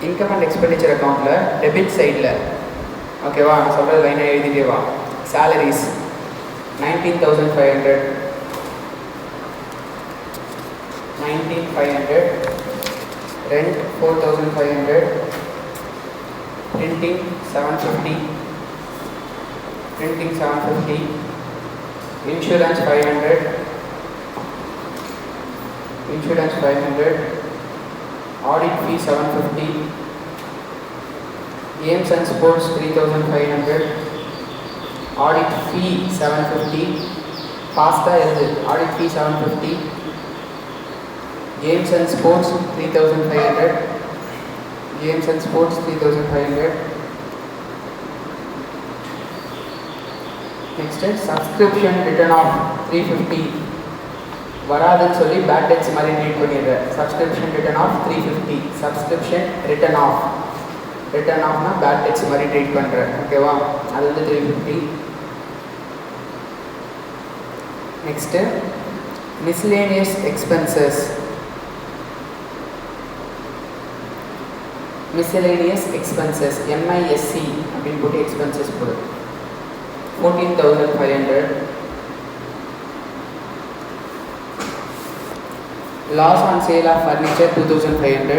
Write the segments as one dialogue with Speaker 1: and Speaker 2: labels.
Speaker 1: Income and expenditure அக்கௌண்ட்டில் debit சைடில் ஓகேவா நான் சொல்கிறது லைனாக எழுதிட்டே வா. Salaries 19,500 rent 4,500, printing 750, insurance 500, audit fee 750, games and sports 3,500, audit fee 750, pasta audit fee 750, games and sports 3,500, next subscription written off 350 வராதுன்னு சொல்லி பேட் டெட்ஸ் மாதிரி ட்ரீட் பண்ணிடுறேன். Subscription written off 350, subscription written ஆஃப்னா பேட் டெட்ஸ் மாதிரி treat பண்ணுறேன். ஓகேவா, அது வந்து 350. நெக்ஸ்ட்டு மிஸ்லேனியஸ் எக்ஸ்பென்சஸ் MISC அப்படின்னு போட்டு எக்ஸ்பென்சஸ் போடு. 14,500. Loss on sale of furniture 2,500.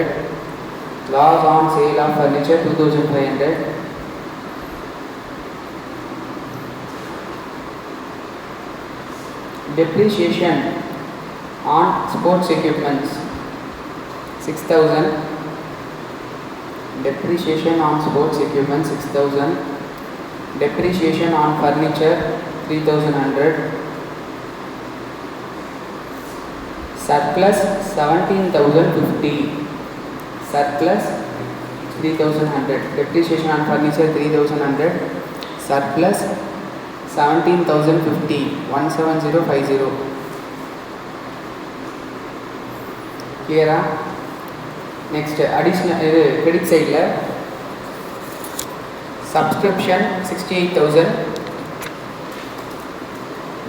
Speaker 1: Depreciation on sports equipments 6,000. Depreciation on furniture 3,100. Surplus 17,050. 3,100. Depreciation on furniture 3,100. Surplus 17,050. 17050. Clear? Next additional credit side la subscription 68,000,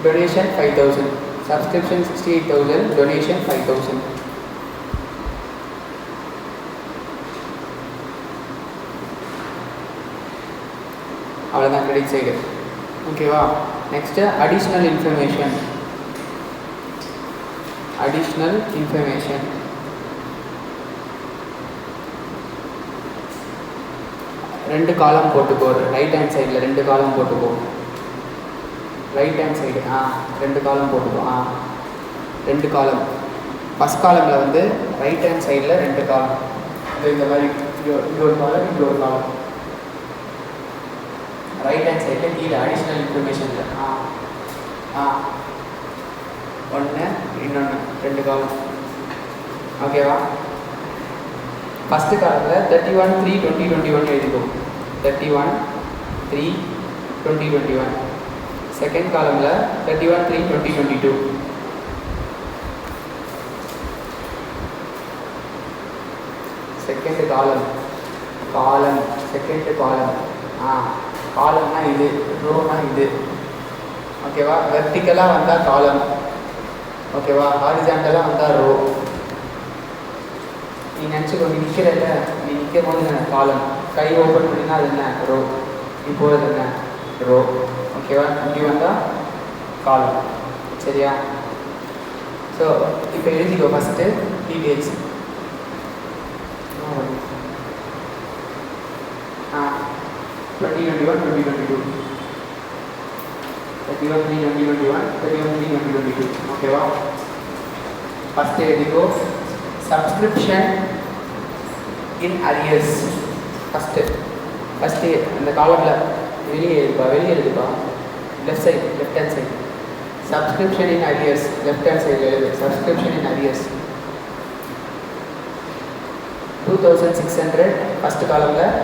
Speaker 1: donation 5,000. Subscription 68,000, donation 5,000. அவ்வளோதான் credit side. ஓகேவா, next additional information. ரெண்டு காலம் போட்டுக்கோ. Right hand சைடில் 2 காலம் போட்டுக்கோ. Right hand side 2 காலம் போட்டுக்கோ. 2 காலம். ஃபஸ்ட் காலமில் வந்து ரைட் ஹேண்ட் சைடில் 2 காலம். இந்த மாதிரி இங்கே ஒரு காலம், இங்கே ஒரு காலம். ரைட் ஹேண்ட் சைடில் கீழே அடிஷ்னல் இன்ஃபர்மேஷனில் 1 இன்னொன்று 2 காலம். ஓகேவா, ஃபஸ்ட்டு காலத்தில் 31/3/2021 எழுதிக்கோ. 31/3/2021. செகண்ட் காலமில் 31/3/2022. செகண்ட் காலம் காலம்னா இது, ரோனா இது. ஓகேவா, வெர்டிக்கலாக வந்தால் காலம். ஓகேவா, ஹாரிசாண்டலாக வந்தால் ரோ. நீ நினச்சிக்கோ, நீ நிற்கிறல்ல, நீ நிற்கும் போது என்ன காலம், கை ஓப்பன் பண்ணினா அது என்ன ரோ, நீ போகிறது என்ன ரோ. ஓகேவா, இப்படி வந்தால் காலம். சரியா? ஸோ இப்போ எழுதிக்கோ ஃபஸ்ட்டு டீட்டெயில்ஸ். 2021-2022, 31/3/2021, 31/3/2022. ஓகேவா, ஃபஸ்ட்டு எழுதிக்கோ சப்ஸ்கிரிப்ஷன் இன் அரியர்ஸ். ஃபஸ்ட்டு அந்த காலமில் வெளியே எழுதுப்பா. Left hand side subscription in arrears. Left hand சைடில் எழுது சப்ஸ்கிரிப்ஷன் இன் அரியர்ஸ் 2,600 ஃபஸ்ட் காலமில்.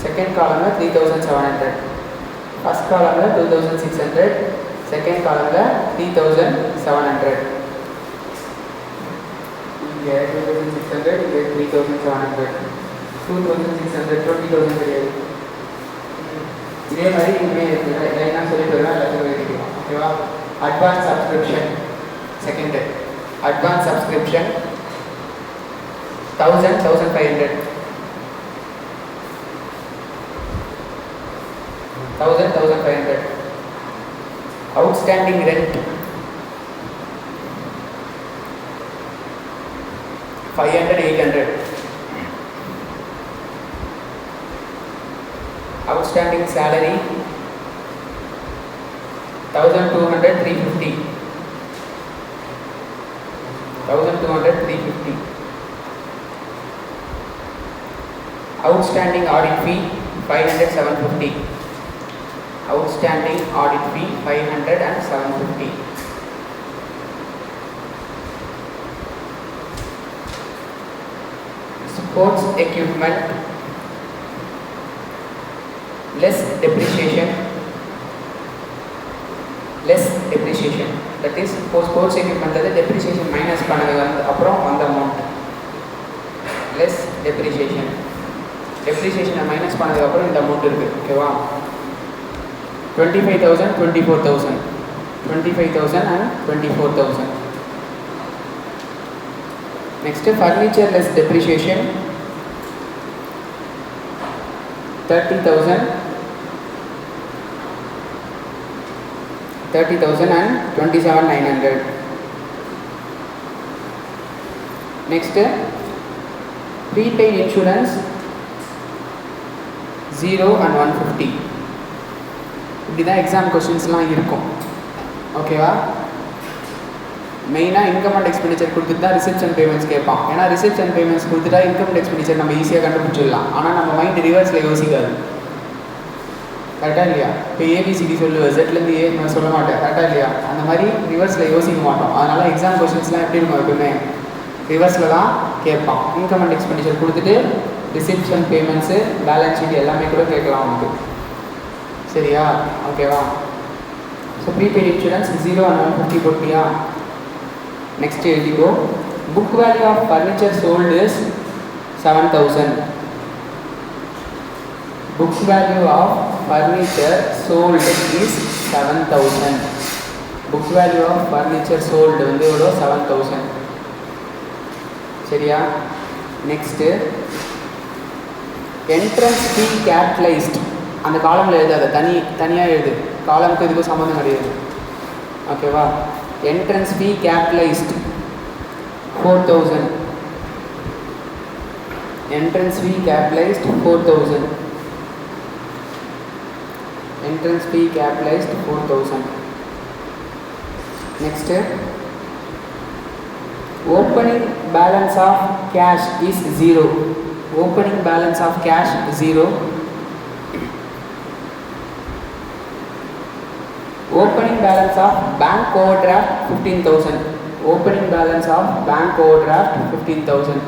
Speaker 1: செகண்ட் காலமில் 3,700. ஃபஸ்ட் காலமில் 2,600, செகண்ட் காலமில் 3,700. இங்கே 2,600, இங்கே 3,700. 2,600, 20,000 கிடையாது. இதே மாதிரி இனிமே இருக்குது. லைனாக சொல்லிட்டு வரலாம், எல்லாத்தையும் எழுதிக்கலாம். ஓகேவா, advance subscription second. Advance subscription 1,000, 1,500. 1000, 1500. Outstanding rent 500, 800. Outstanding salary 1200, 350. 1200, 350. Outstanding audit fee 500, 750. Outstanding audit fee 500 and 750. Sports equipment less depreciation. That is for sports equipment depreciation minus பண்ணது அப்புறம் அந்த amount less depreciation minus பண்ணதுக்கு அப்புறம் இந்த amount இருக்கு ஓகேவா 25,000 24,000 25,000 and 24,000. Next furniture less depreciation 30,000 and 27,900. Next prepaid insurance 0 and 150. இப்படிதான் exam கொஸ்டின்ஸ்லாம் இருக்கும் ஓகேவா. மெயினாக இன்கம் அண்ட் எக்ஸ்பெண்டிச்சர் கொடுத்துட்டு தான் ரிசிப்ட்ஸ் அண்ட் பேமெண்ட்ஸ் கேட்பான். ஏன்னா ரிசிப்ட்ஸ் அண்ட் பேமெண்ட்ஸ் கொடுத்துட்டா இன்கம் அண்ட் எக்ஸ்பெண்டிச்சர் நம்ம ஈஸியாக கண்டுபிடிச்சிடலாம். ஆனால் நம்ம மைண்ட் ரிவர்ஸில் யோசிக்காது. கரெக்டாக இல்லையா? இப்போ ஏபிசிடி சொல்லுவேன், ஜெட்லேருந்து ஏ நான் சொல்ல மாட்டேன். கரெக்டாக இல்லையா? அந்த மாதிரி ரிவர்ஸில் யோசிக்க மாட்டோம். அதனால் எக்ஸாம் கொஸ்டின்ஸ்லாம் எப்படி இருக்கும்? எப்பவுமே ரிவர்ஸில் தான் கேட்பான். இன்கம் அண்ட் எக்ஸ்பெண்டிச்சர் கொடுத்துட்டு receipts and payments, balance sheet எல்லாமே கூட கேட்கலாம் நமக்கு. சரியா? ஓகேவா? ஸோ ப்ரீபெய்ட் இன்சூரன்ஸ் 0 and 150 போட்டியா? நெக்ஸ்ட் எழுதிக்கோ. Book value of furniture sold is 7,000. Book value of furniture sold is 7,000. Book value of furniture sold வந்து எவ்வளோ? 7,000. சரியா? Next entrance fee capitalised. அந்த காலமில் எழுதாத, தனியாக எழுது. காலமுக்கு இதுக்கும் சம்மந்தம் கிடையாது ஓகேவா. Entrance fee capitalised 4,000. Entrance fee capitalised 4,000. Entrance fee capitalized 4,000. Next, opening balance of cash is 0. Opening balance of cash 0. Opening balance of bank overdraft 15,000. Opening balance of bank overdraft 15,000.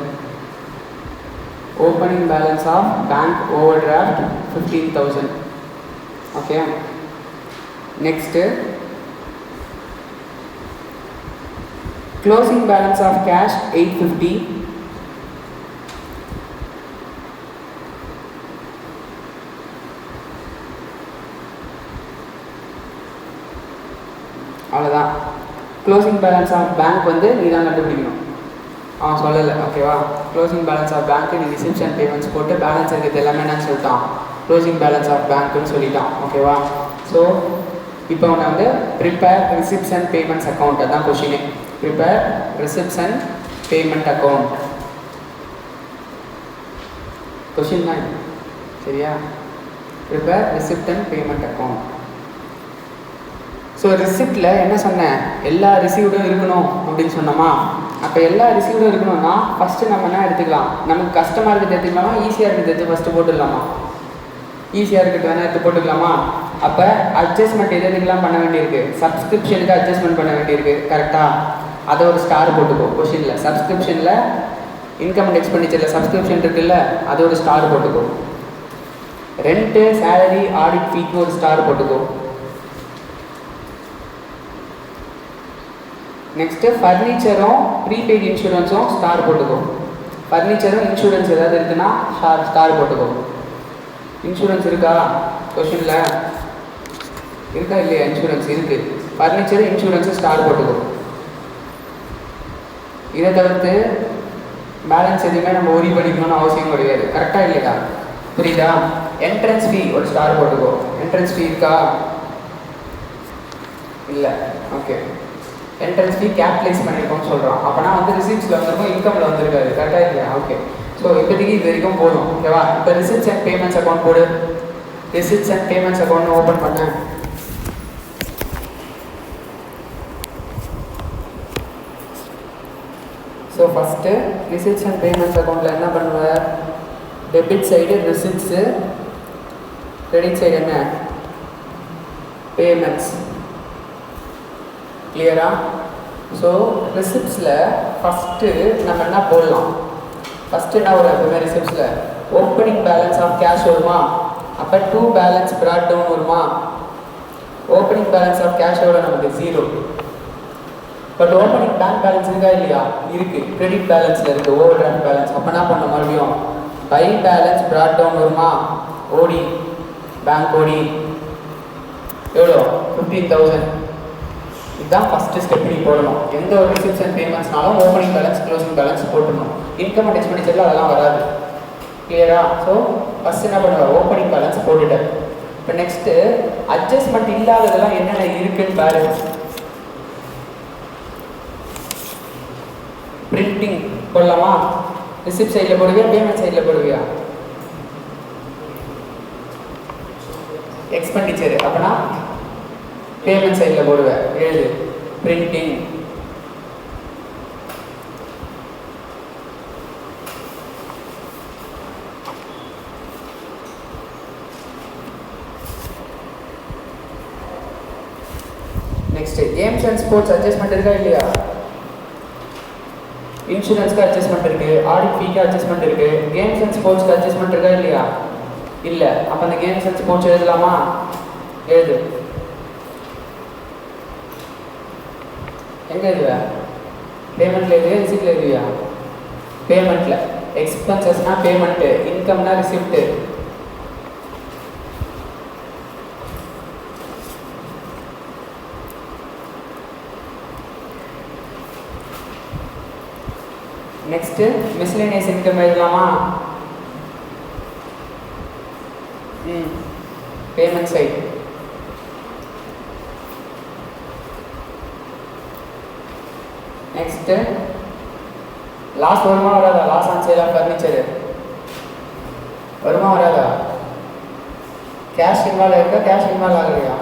Speaker 1: Opening balance of bank overdraft 15,000. Okay. Next, closing balance of cash 850. அவ்வளோதான். Closing balance of bank வந்து நீ தான் கண்டுபிடிக்கணும். சொல்லலை ஓகேவா. Closing balance of பேங்க்கு நீ receipts and payments போட்டு balance இருக்கிறது எல்லாமே என்னன்னு சொல்லிட்டான், க்ளோசிங் பேலன்ஸ் ஆஃப் பேங்க்குன்னு சொல்லிட்டான் ஓகேவா. ஸோ இப்போ உன்னை வந்து prepare receipts and payments account, அதான் கொஷினே. Prepare receipts and payment account question தான் சரியா. Prepare receipt and payment account. So ரிசிப்டில் என்ன சொன்னேன், எல்லா ரிசீவ்டும் இருக்கணும் அப்படின்னு சொன்னோமா. அப்போ எல்லா ரிசீவ்டும் இருக்கணும்னா ஃபஸ்ட்டு நம்ம என்ன எடுத்துக்கலாம், நமக்கு கஷ்டமாக இருக்கிறது எடுத்துக்கலாமா, ஈஸியாக இருக்கிறது எடுத்து ஃபஸ்ட்டு போட்டுடலாமா. ஈஸியாக இருக்கிறது வேணால் எடுத்து போட்டுக்கலாமா. அப்போ அட்ஜஸ்ட்மெண்ட் எதுக்கெல்லாம் பண்ண வேண்டியிருக்கு, சப்ஸ்கிரிப்ஷனுக்கு அட்ஜஸ்ட்மெண்ட் பண்ண வேண்டியிருக்கு கரெக்டாக. அதை ஒரு ஸ்டார் போட்டுக்கோ கொஷினில். சப்ஸ்கிரிப்ஷனில் இன்கம் அண்ட் எக்ஸ்பெண்டிச்சரில் சப்ஸ்கிரிப்ஷன் இருக்குல்ல, அது ஒரு ஸ்டார் போட்டுக்கோ. ரெண்ட்டு, சேலரி, ஆடிட் ஃபீக்கு ஒரு ஸ்டார் போட்டுக்கோ. நெக்ஸ்ட்டு ஃபர்னிச்சரும் ப்ரீபெய்ட் இன்சூரன்ஸும் ஸ்டார் போட்டுக்கோ. ஃபர்னிச்சரும் இன்சூரன்ஸ் ஏதாவது இருக்குன்னா ஸ்டார் போட்டுக்கோ. இன்சூரன்ஸ் இருக்கா கொஷினில், இருக்கா இல்லையா? இன்சூரன்ஸ் இருக்குது. ஃபர்னிச்சர் இன்சூரன்ஸு ஸ்டார் போட்டுக்கோ. இதை தவிர்த்து பேலன்ஸ் எதுவுமே நம்ம ஒரி பண்ணிக்கணும்னு அவசியம் கிடையாது. கரெக்டாக இல்லையா? புரியுதா? என்ட்ரன்ஸ் ஃபீ ஒரு ஸ்டார் போட்டுக்கோ. என்ட்ரன்ஸ் ஃபீ இருக்கா? இல்லை. ஓகே, என்ட்ரன்ஸ் ஃபீ கேபிட்டலைஸ் பண்ணியிருக்கோம்னு சொல்கிறோம். அப்போனா வந்து ரிசிப்ட்ஸில் வந்திருக்கும், இன்கமில் வந்திருக்காது. கரெக்டாக இல்லையா? ஓகே, ஸோ இப்போதைக்கு இது வரைக்கும் போதும். ஓகேவா? இப்போ ரிசிப்ட்ஸ் அண்ட் பேமெண்ட்ஸ் அக்கௌண்ட் போடு. Receipts and payments account open பண்ணேன். So first receipts and payments அக்கௌண்ட்டில் என்ன பண்ணுவேன்? Debit side receipts, credit side என்ன? பேமெண்ட்ஸ். கிளியரா? ஸோ ரிசிப்ட்ஸில் ஃபஸ்ட்டு நம்ம என்ன போடலாம்? ஃபஸ்ட்டு என்ன வரும் எப்பவுமே ரிசிப்ட்ஸில்? ஓப்பனிங் பேலன்ஸ் ஆஃப் கேஷ் வருமா? அப்போ டூ பேலன்ஸ் ப்ராட் டவுன் வருமா? ஓப்பனிங் பேலன்ஸ் ஆஃப் கேஷ் எவ்வளோ நமக்கு? 0. பட் ஓப்பனிங் பேங்க் பேலன்ஸ் இருக்கா இல்லையா? இருக்குது. கிரெடிட் பேலன்ஸில் இருக்குது, ஓவர் டிராஃப்ட் பேலன்ஸ். அப்போ என்ன பண்ண மறுபடியும் பை பேலன்ஸ் ப்ராட் டவுன் வருமா? ஓடி, பேங்க் ஓடி எவ்வளோ? 15,000. இதுதான் ஃபஸ்ட்டு ஸ்டெப் நீ போடணும். எந்த ஒரு ரிசிப்ட்ஸ் அண்ட் பேமெண்ட்ஸ்னாலும் ஓப்பனிங் பேலன்ஸ் க்ளோசிங் பேலன்ஸ் போட்டுடணும். இன்கம் அண்ட் எக்ஸ்பெண்டிச்சரில் அதெல்லாம் வராது. கிளியரா? ஸோ ஃபஸ்ட் என்ன பண்ணுவேன்? ஓப்பனிங் பேலன்ஸ் போட்டுட்டேன். இப்போ நெக்ஸ்ட்டு அட்ஜஸ்ட்மெண்ட் இல்லாததெல்லாம் என்னென்ன இருக்குன்னு பாரு. பிரிண்டிங் போடலாமா? ரிசிப்ட் சைடில் போடுவியா, பேமெண்ட் சைடில் போடுவியா? எக்ஸ்பெண்டிச்சர் அப்போனா பேமெண்ட் சைடில் போடுவேன். எழுது printing. Next games and sports adjustment இருக்கா இல்லையா? இன்சூரன்ஸ்க்கு அட்ஜஸ்ட்மெண்ட் இருக்குது, ஆடிட் ஃபீக்கு அட்ஜஸ்ட்மெண்ட் இருக்குது. கேம்ஸ் அண்ட் ஸ்போர்ட்ஸ்க்கு அட்ஜஸ்ட்மெண்ட் இருக்கா இல்லையா? இல்லை. அப்போ அந்த கேம்ஸ் அண்ட் ஸ்போர்ட்ஸ் எழுதலாமா? எழுது. எங்கே எழுதுவ? பேமெண்ட்டில் எழுதுவியா, ரிசிப்டில் எழுதுவியா? பேமெண்ட்டில். எக்ஸ்பென்சஸ்னால் பேமெண்ட்டு, இன்கம்னா ரிசிப்ட்டு. நெக்ஸ்ட்டு மிஸ்லேனியஸ் இன்கம் எழுதலாமா? Payment side. நெக்ஸ்ட்டு லாஸ் வருமா வராதா? Loss on sale of furniture வருமா வராதா? கேஷ் இன்வால்வ் இருக்கா, கேஷ் இன்வால்வ் ஆகலையா?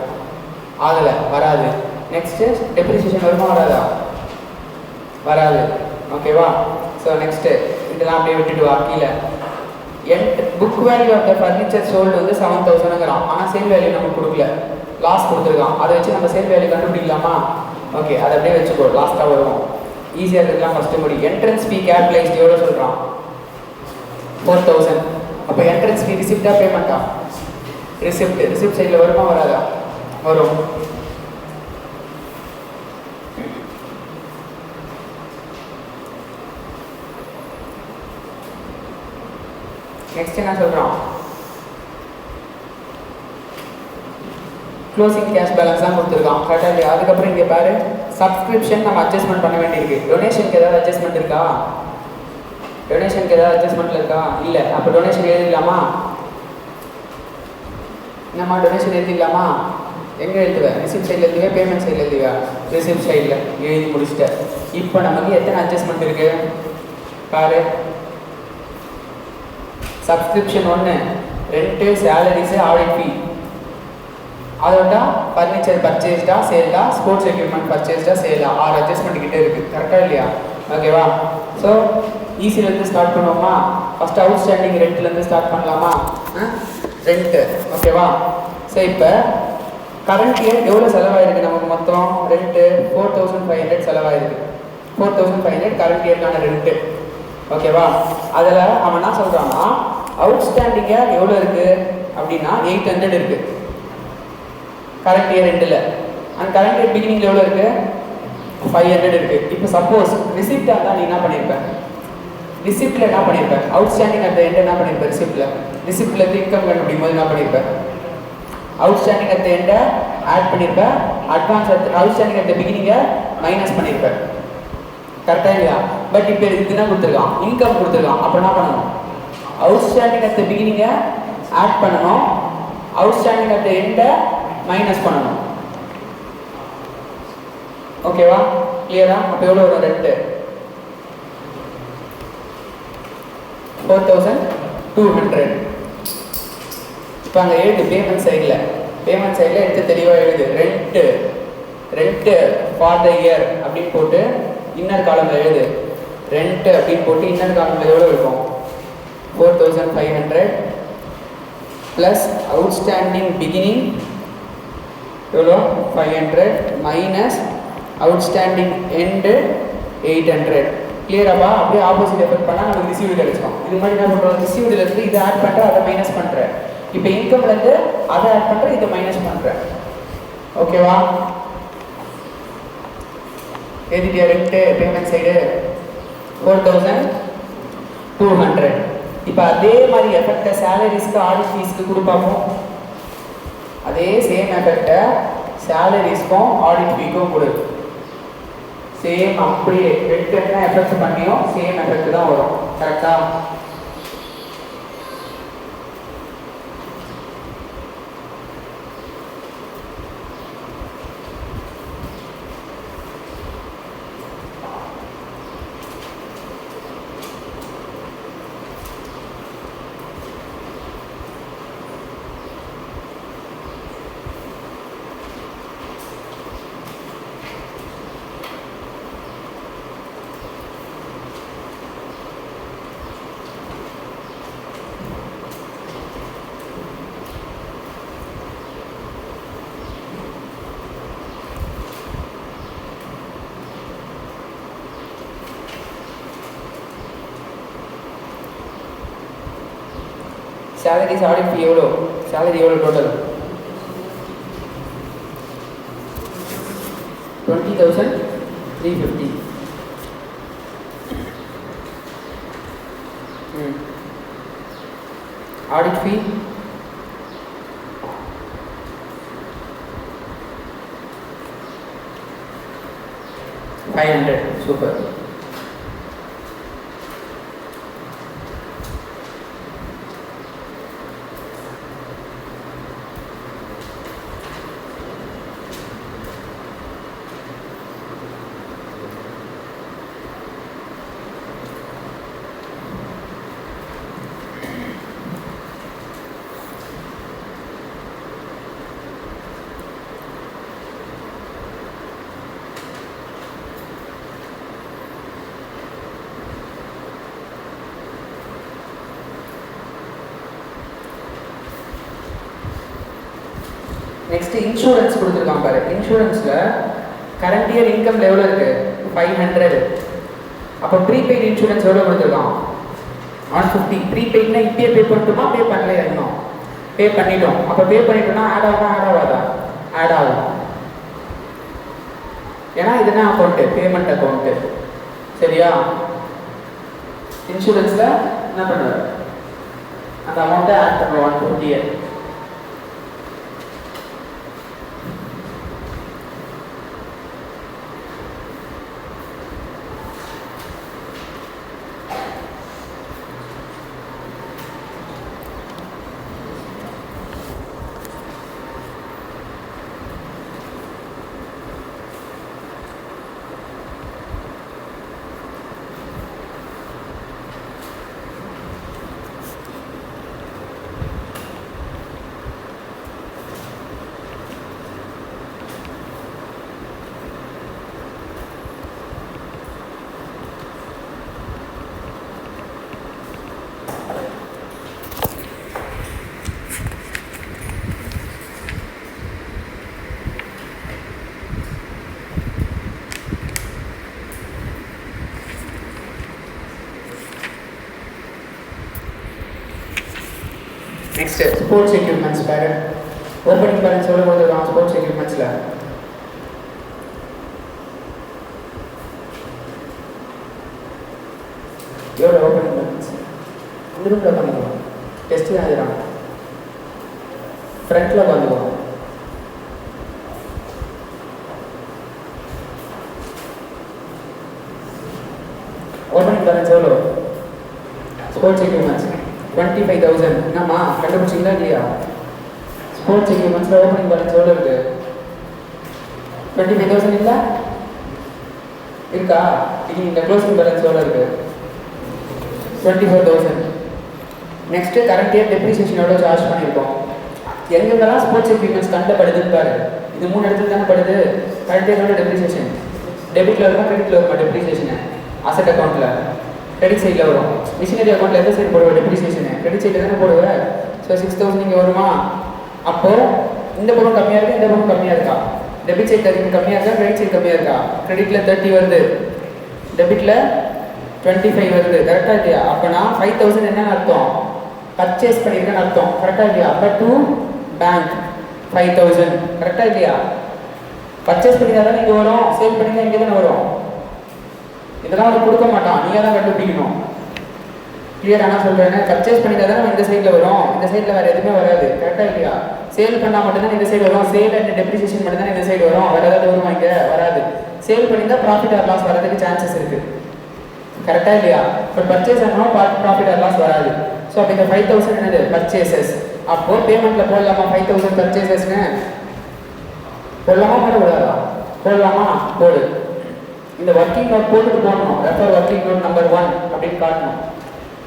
Speaker 1: ஆகலை, வராது. நெக்ஸ்ட்டு டெப்ரிசியேஷன் வருமா வராதா? வராது. ஓகேவா? ஸோ நெக்ஸ்ட்டு இதெல்லாம் அப்படியே விட்டுட்டு வா கீழே. Book value of the furniture sold வந்து 7,000ங்கிறான். ஆனால் சேல் வேல்யூ நமக்கு கொடுக்கல, லாஸ் கொடுத்துருக்கான். அதை வச்சு நம்ம சேல் வேல்யூ கண்டுபிடிக்கலாமா? ஓகே, அதை அப்படியே வச்சுக்கோ, லாஸ்ட்டாக வருவோம். ஈஸியாக இருக்கலாம். ஃபஸ்ட்டு முடி. என்ட்ரன்ஸ் ஃபீ கேபிட்டலைஸ்ட் எவ்வளோ சொல்கிறான்? 4,000. அப்போ என்ட்ரன்ஸ் ஃபீ ரிசிப்டா பேமெண்ட்டா? ரிசிப்ட். ரிசிப்ட் சைடில் வருமா வராதா? வரும். நெக்ஸ்ட் என்ன சொல்கிறோம்? க்ளோசிங் கேஷ் பேலன்ஸ் தான் கொடுத்துருக்கான். கரெக்டாக இல்லையா? அதுக்கப்புறம் இங்கே பாரு, சப்ஸ்கிரிப்ஷன் நம்ம அட்ஜஸ்ட்மெண்ட் பண்ண வேண்டியிருக்கு. டொனேஷனுக்கு ஏதாவது அட்ஜஸ்ட்மெண்ட் இருக்கா? டொனேஷனுக்கு ஏதாவது அட்ஜஸ்ட்மெண்ட்டில் இருக்கா? இல்லை. அப்போ டொனேஷன் எழுதிக்கலாமா? என்னம்மா டொனேஷன் எழுதிக்கலாமா? எங்கே எழுதுவேன்? ரிசிப்ட் சைடில் எழுதுவேன், பேமெண்ட் சைடில் எழுதுவேன்? ரிசிப்ட் சைடில் எழுதி முடிச்சிட்டேன். இப்போ நமக்கு எத்தனை அட்ஜஸ்ட்மெண்ட் இருக்குது பாரு. Subscription 1, rent, salaries, audit fee. அதோட ஃபர்னிச்சர் பர்ச்சேஸ்டா சேல்டா, ஸ்போர்ட்ஸ் எக்யூப்மெண்ட் பர்ச்சேஸ்டா சேலா, 6 அட்ஜஸ்ட்மெண்ட் கிட்டே இருக்குது. கரெக்டாக இல்லையா? ஓகேவா? ஸோ ஈஸிலேருந்து ஸ்டார்ட் பண்ணுவோமா? ஃபஸ்ட்டு அவுட் ஸ்டாண்டிங் ரெண்ட்லேருந்து ஸ்டார்ட் பண்ணலாமா? ரெண்ட்டு. ஓகேவா? ஸோ இப்போ கரண்ட் இயர் எவ்வளோ செலவாயிருக்கு நமக்கு? மொத்தம் ரெண்ட்டு 4,500 செலவாயிருக்கு. 4,500 கரண்ட் இயர்க்கான ரெண்ட்டு. ஓகேவா? அதில் அவன் என்ன சொல்கிறான்னா, அவுட்ஸ்டாண்டிங்காக எவ்வளோ இருக்குது அப்படின்னா 800 இருக்குது கரண்ட் இயர் ரெண்டில். அண்ட் கரண்ட் இயர் பிகினிங்கில் எவ்வளோ இருக்குது? 500 இருக்குது. இப்போ சப்போஸ் ரிசிப்டாக இருந்தால் நீ என்ன பண்ணியிருப்பேன்? ரிசிப்டில் என்ன பண்ணியிருப்பேன்? அவுட்ஸ்டாண்டிங் அட் த எண்ட் என்ன பண்ணியிருப்பேன்? ரிசிப்ட்லேருந்து இன்கம் கண்டுபிடிக்கும் போது என்ன பண்ணியிருப்பேன்? அவுட்ஸ்டாண்டிங் அட் த எண்டை ஆட் பண்ணியிருப்பேன், அட்வான்ஸ் அவுட்ஸ்டாண்டிங் அட் த பிகினிங்கை மைனஸ் பண்ணியிருப்பேன். கரெக்டாக இல்லையா? பட் இப்போ இதுக்கு என்ன கொடுத்துருக்கான்? இன்கம் கொடுத்துருக்கான். அப்புறம் என்ன பண்ணணும்? அவுட்ஸ்டாண்டிங் அட் த பிகினிங்கை ஆட் பண்ணணும், அவுட்ஸ்டாண்டிங் அட் த எண்டை மைனஸ் பண்ணணும். ஓகேவா? கிளியரா? அப்போ எவ்வளோ வரும்? ரெண்டு 4200. இப்போ அங்கே எழுது பேமெண்ட் சைடில் எடுத்து தெளிவாக எழுது. ரெண்ட் ஃபார் த இயர் அப்படின்னு போட்டு இன்னர் காலமில் எழுது. ரெண்ட் அப்படின்னு போட்டு இன்னர் காலமில் எவ்வளோ இருக்கும்? 4500 ப்ளஸ் அவுட்ஸ்டாண்டிங் பிகினிங் எவ்வளோ? 500 மைனஸ் அவுட்ஸ்டாண்டிங் எண்டு 800. கிளியராப்பா? அப்படியே ஆப்போசிட் எஃபெக்ட் பண்ணால் நமக்கு ரிசீவ்டு கிடைச்சிடும். இது மாதிரி என்ன பண்ணுறோம்? ரிசீவ்டுலேருந்து இதை ஆட் பண்ணுற, அதை மைனஸ் பண்ணுறேன். இப்போ இன்கம்லேருந்து அதை ஆட் பண்ணுறேன், இதை மைனஸ் பண்ணுறேன். ஓகேவா? எழுதிட்டியா? ரெண்டு பேமெண்ட் சைடு 4200. இப்போ அதே மாதிரி எஃபெக்டை சேலரிஸ்க்கு ஆடிட் ஃபீஸ்க்கு கொடுப்பாமோ? அதே சேம் எஃபெக்டை சேலரிஸ்க்கும் ஆடிட் ஃபீக்கும் கொடு. சேம் அப்படியே ரெண்டு என்ன எஃபெக்ட் பண்ணியும் சேம் எஃபெக்ட் தான் வரும். கரெக்டா? சேலரிஸ் ஆடிட் ஃபீ எவ்வளோ? சேலரி எவ்வளோ டோட்டல்? 20,350. ஆடிட் ஃபீ 500. சூப்பர். நெக்ஸ்ட் இன்சூரன்ஸ் கொடுத்துருக்கான் பாரு. இன்சூரன்ஸில் கரண்ட் இயர் இன்கம் எவ்வளோ இருக்குது? 500. அப்போ ப்ரீபெய்ட் இன்சூரன்ஸ் எவ்வளோ கொடுத்துருக்கான்? 150. ப்ரீபெய்ட்னா இப்பயே பே பண்ணிட்டோமா? பே பண்ணலையா? இன்னும் பே பண்ணிட்டோம். அப்போ பே பண்ணிட்டோம்னா ஆட் ஆகுமா? ஆட் ஆகாதா? ஆட் ஆகும். ஏன்னா இதுனா அக்கௌண்ட்டு, பேமெண்ட் அக்கௌண்ட்டு. சரியா? இன்சூரன்ஸில் என்ன பண்ணுவார்? அந்த அமௌண்ட்டை ஆட் பண்ணுறோம் 150. Next, sports equipments பாரு. ஓப்பனிங் பேலன்ஸ் எவ்வளோ கொடுத்துருக்கான் ஸ்போர்ட்ஸ் எக்யூப்மெண்ட்ஸில்? எவ்வளோ ஓப்பனிங் பேலன்ஸ்? இந்த ரூமில் பண்ணிக்குவோம். டெஸ்ட்டு தான் எழுதுறாங்க. ஃப்ரண்ட்டில் வந்துக்குவோம். ஓப்பனிங் பேலன்ஸ் எவ்வளோ? Sports equipments 25,000. என்னம்மா கண்டுபிடிச்சிங்களா இல்லையா? ஸ்போர்ட்ஸ் எக்யூப்மெண்ட்ஸில் ஓப்பனிங் பேலன்ஸ் எவ்வளோ இருக்குது? 25,000 இல்லை இருக்கா? இது இந்த க்ளோசிங் பேலன்ஸ் எவ்வளோ இருக்குது? 24,000. நெக்ஸ்ட்டு கரண்ட் இயர் டெப்ரிசியேஷன் எவ்வளோ சார்ஜ் பண்ணியிருக்கோம்? எங்கெங்கெல்லாம் ஸ்போர்ட்ஸ் எக்யூப்மெண்ட்ஸ் கண்ட படுதுன்னு பாரு. இது 3 இடத்துல தானே படுது. கரண்ட் இயரோட டெப்ரிசியேஷன் டெபிட்டில் வருமா கிரெடிட்டில் வருமா? டெப்ரிசியேஷனு அசட் அக்கௌண்ட்டில் கிரெடிட் சைடில் வரும். மிஷினரி அக்கௌண்ட்டில் எந்த சைடு போடுவேன்? டெப்ரிசியேஷனு கிரெடிட் சைடில் தானே போடுவேன். ஸோ 6,000 இங்கே வருமா? அப்போது இந்த பக்கம் கம்மியாக இருக்கா, இந்த பக்கம் கம்மியாக இருக்கா? டெபிட் சைட் கம்மியாக இருக்கா, கிரெடிட் சைட் கம்மியாக இருக்கா? கிரெடிட்டில் 30 வருது, டெபிட்டில் 25 வருது. கரெக்டாக இல்லையா? அப்போ நான் 5,000 என்னன்னு அர்த்தம்? பர்ச்சேஸ் பண்ணியிருக்கேன்னு அர்த்தம். கரெக்டாக இல்லையா? அப்போ டு பேங்க் 5,000. கரெக்டாக இல்லையா? பர்ச்சேஸ் பண்ணி தான் இங்கே வரும், சேல் பண்ணி தான் இங்கே தானே வரும். இதெல்லாம் அவனுக்கு கொடுக்க மாட்டான், நீங்கள் தான் கண்டுபிடிக்கணும். கிளியர் ஆனால் சொல்கிறேன்னு, பர்ச்சேஸ் பண்ணிட்டா தானே இந்த சைடில் வரும், இந்த சைடில் வேறு எதுவுமே வராது. கரெக்டாக இல்லையா? சேல் பண்ணால் மட்டும்தான் இந்த சைடு வரும், சேல் அண்ட் டெப்ரிசியேஷன் மட்டும் தான் இந்த சைடு வரும், வேறு ஏதாவது வருமா? இங்கே வராது. சேல் பண்ணியிருந்தால் ப்ராஃபிட் ஆர் லாஸ் வரதுக்கு சான்சஸ் இருக்குது. கரெக்டாக இல்லையா? பட் பர்ச்சேஸ் ஆனால் ப்ராஃபிட் ஆர் லாஸ் வராது. ஸோ அப்போ இந்த 5,000 என்னது? பர்ச்சேசஸ். அப்போது பேமெண்ட்டில் போடலாமா 5,000 பர்ச்சேசஸ்ன்னு? போடலாமா போடக்கூடாதா? போடலாமா? போடு. இந்த ஒர்க்கிங் நோட் போட்டுட்டு போடணும். ரெஃபர் ஒர்க்கிங் நோட் நம்பர் 1 அப்படின்னு காட்டணும்.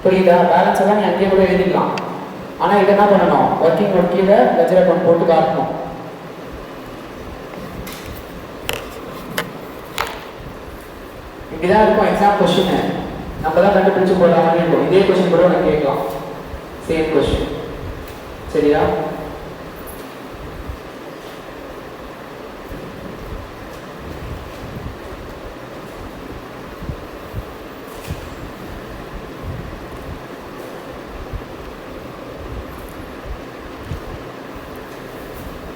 Speaker 1: புரியுதா? பேலன்ஸ் எல்லாம் நீ அங்கேயே கூட எழுதிக்கலாம். ஆனால் இதை என்ன பண்ணணும்? ஒர்க்கிங் நோட் கீழே லெட்ஜர் அக்கௌண்ட் போட்டு காட்டணும். இப்படிதான் இருக்கும் எக்ஸாம் கொஸ்டின். நம்ம தான் கண்டுபிடிச்சு போடலாமே இருக்கும். இதே கொஸ்டின் கூட உனக்கு கேட்கலாம், சேம் கொஸ்டின். சரியா?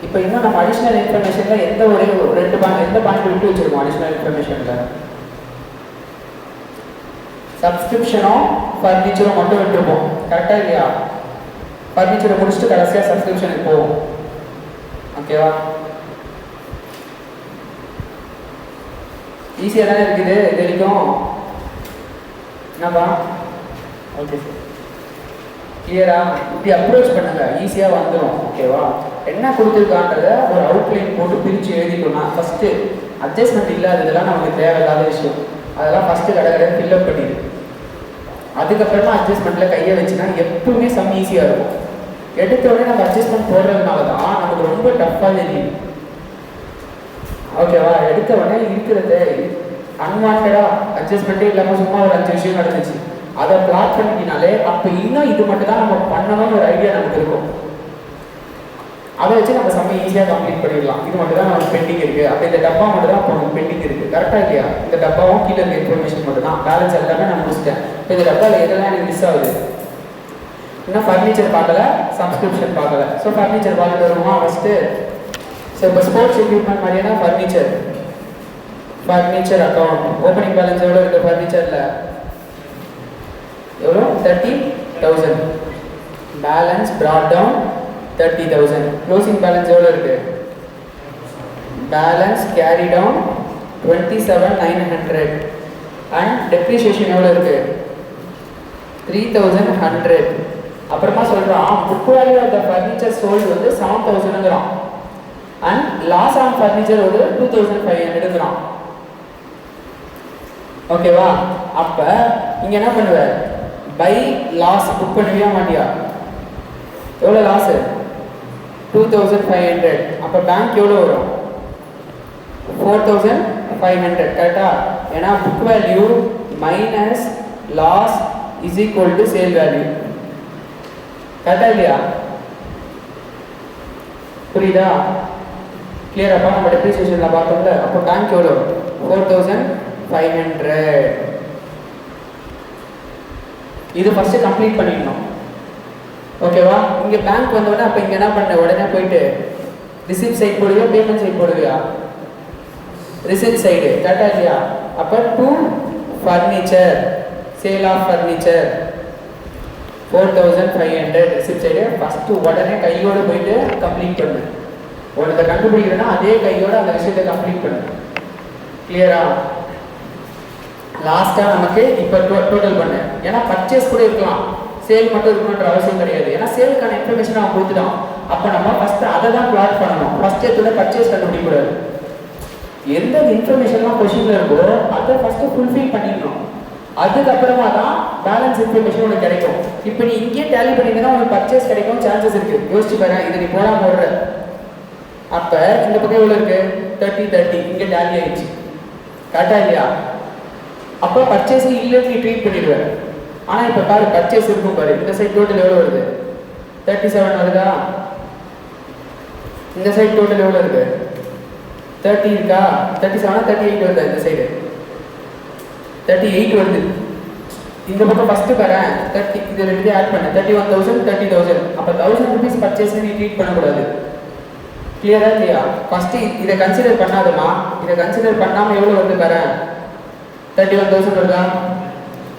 Speaker 1: இப்போ இன்னும் நம்ம அடிஷ்னல் இன்ஃபர்மேஷனில் எந்த பாயிண்ட் விட்டு வச்சுருக்கோம்? அடிஷ்னல் இன்ஃபர்மேஷனில் சப்ஸ்கிரிப்ஷனும் ஃபர்னிச்சரும் மட்டும் விட்டுருப்போம். கரெக்டாக இல்லையா? ஃபர்னிச்சரை முடிச்சுட்டு கடைசியாக சப்ஸ்கிரிப்ஷனுக்கு போவோம். ஓகேவா? ஈஸியாக தானே இருக்குது இது வரைக்கும். என்னப்பா? ஓகே சார், கிளியரா? இப்படி அப்ரோச் பண்ணுங்க, ஈஸியாக வந்துடும். ஓகேவா? என்ன கொடுத்துருக்கான்றத ஒரு அவுட்லைன் போட்டு பிரித்து எழுதிக்கணும்னா ஃபஸ்ட்டு அட்ஜஸ்ட்மெண்ட் இல்லாததெல்லாம் நமக்கு தேவையில்லாத விஷயம். அதெல்லாம் ஃபஸ்ட்டு கடை ஃபில்அப் பண்ணிடு. அதுக்கப்புறமா அட்ஜஸ்ட்மெண்ட்டில் கையை வச்சுன்னா எப்பவுமே சம் ஈஸியாக இருக்கும். எடுத்த உடனே நம்ம அட்ஜஸ்ட்மெண்ட் போடுறதுனால தான் நமக்கு ரொம்ப டஃப்பாக தெரியும். ஓகேவா? எடுத்த உடனே இருக்கிறத அன்வான்டாக அட்ஜஸ்ட்மெண்ட்டே இல்லாமல் சும்மா ஒரு 5 விஷயம் நடந்துச்சு, அதை பிளாட் பண்ணிக்கினாலே அப்போ இன்னும் இது மட்டும் தான் நம்ம பண்ணணும்னு ஒரு ஐடியா நமக்கு இருக்கும். அதை வச்சு நம்ம சம்மை ஈஸியாக கம்ப்ளீட் பண்ணிடலாம். இது மட்டும் தான் நமக்கு பெண்டிங் இருக்குது. அப்போ இந்த டப்பா மட்டும் தான் இப்போ நமக்கு பெண்டிங் இருக்குது. கரெக்டாக இல்லையா? இந்த டப்பாவும் கீழே இருக்க இன்ஃபர்மேஷன் மட்டும் தான், பேலன்ஸ் எல்லாமே நான் முடிச்சிட்டேன். இப்போ இந்த டப்பாவில் எதெல்லாம் எனக்கு மிஸ் ஆகுது? இன்னும் ஃபர்னிச்சர் பார்க்கல, சப்ஸ்கிரிப்ஷன் பார்க்கல. ஸோ ஃபர்னிச்சர் பார்த்துட்டு வருவோமா ஃபஸ்ட்டு? ஸோ இப்போ ஸ்போர்ட்ஸ் எக்யூப்மெண்ட் மாதிரியான ஃபர்னிச்சர் அக்கௌண்ட் ஓப்பனிங் பேலன்ஸ் எவ்வளோ இருக்குது? ஃபர்னிச்சரில் எவ்வளோ? 30,000. Balance brought down 30,000. Closing balance எவ்வளோ இருக்குது? Balance carry down 27,900. And depreciation எவ்வளோ இருக்குது? 3,100. அப்புறமா சொல்கிறான் book value of the furniture sold வந்து 7,000ங்கிறான். அண்ட் லாஸ் ஆன் ஃபர்னிச்சர் வந்து 2,500ங்கிறான். ஓகேவா? அப்போ இங்கே என்ன பண்ணுவேன்? பை லாஸ் புக் பண்ணுவியா மாட்டியா? எவ்வளோ லாஸு? 2,500. அப்போ பேங்க் எவ்வளோ வரும்? 4,500. கரெக்டா? ஏன்னா book value minus loss is equal to sale value. கரெக்டா இல்லையா? புரியுதா? கிளியராப்பா? நம்ம டெப்ரிசியேஷனில் பார்த்தோம்ல. அப்போ பேங்க் எவ்வளோ? 4,500. இது ஃபஸ்ட்டு கம்ப்ளீட் பண்ணிடணும். ஓகேவா? இங்கே பேங்க் வந்தோடனே அப்போ இங்கே என்ன பண்ண? உடனே போயிட்டு ரிசிப்ட் சைட் போடுவியா, பேமெண்ட் சைட் போடுவியா? Receipt side. கரெக்டா இல்லையா? அப்போ to furniture, sale of furniture 4,500 receipt side. First உடனே கையோடு போயிட்டு கம்ப்ளீட் பண்ணு. உனக்கு கண்டுபிடிக்கிறேன்னா அதே கையோடு அந்த விஷயத்தை கம்ப்ளீட் பண்ணு. கிளியரா? லாஸ்ட்டாக நமக்கு இப்போ டோட்டல் பண்ணு. ஏன்னா பர்ச்சேஸ் கூட இருக்கலாம், சேல் மட்டும் இருக்கணுன்ற அவசியம் கிடையாது. ஏன்னா சேலுக்கான இன்ஃபர்மேஷன் அவன் கொடுத்துட்டான். அப்போ நம்ம ஃபர்ஸ்ட் அதை தான் பிளாட் பண்ணணும். ஃபர்ஸ்ட் எடுத்து பர்ச்சேஸ் கண்டுபிடிக்கூடாது. எந்த இன்ஃபர்மேஷன்லாம் கொஸ்டின்ல இருக்கோ அதை ஃபர்ஸ்ட் ஃபுல்ஃபில் பண்ணிடணும். அதுக்கப்புறமா தான் பேலன்ஸ் இன்ஃபர்மேஷன் உனக்கு கிடைக்கும். இப்போ நீ இங்கே டேலி பண்ணிங்கன்னா உனக்கு பர்ச்சேஸ் கிடைக்கும் சான்சஸ் இருக்கு. யோசிச்சு பாரு, இதை நீ போடுற அப்ப இந்த பக்கம் எவ்வளவு இருக்கு 30 இங்க டேலி ஆயிடுச்சு. கரெக்டா இல்லையா? அப்ப பர்ச்சேஸ் இல்லைன்னு நீ ட்ரீட் பண்ணிடுவ. ஆனா இப்ப பாரு பர்ச்சேஸ் இருக்கும் பாரு. இந்த சைடு டோட்டல் எவ்வளவு வருது 37 வருதா? இந்த சைடு டோட்டல் எவ்வளவு இருக்கு 30 இருக்கா? 37 38 வருதா? இந்த சைடு 38 வருது. இந்த பக்கம் ஃபர்ஸ்ட் பாறேன் 30 இது ரெண்டு ஆட் பண்ண 31,000 30,000. அப்ப 1000 ரூபீஸ் பர்ச்சேஸ் நீ ட்ரீட் பண்ண கூடாது. கிளியரா இல்லையா? ஃபர்ஸ்ட் இதை கன்சிடர் பண்ணாதமா. இதை கன்சிடர் பண்ணாம எவ்வளவு வருது பாறேன் 31,000 வருதா?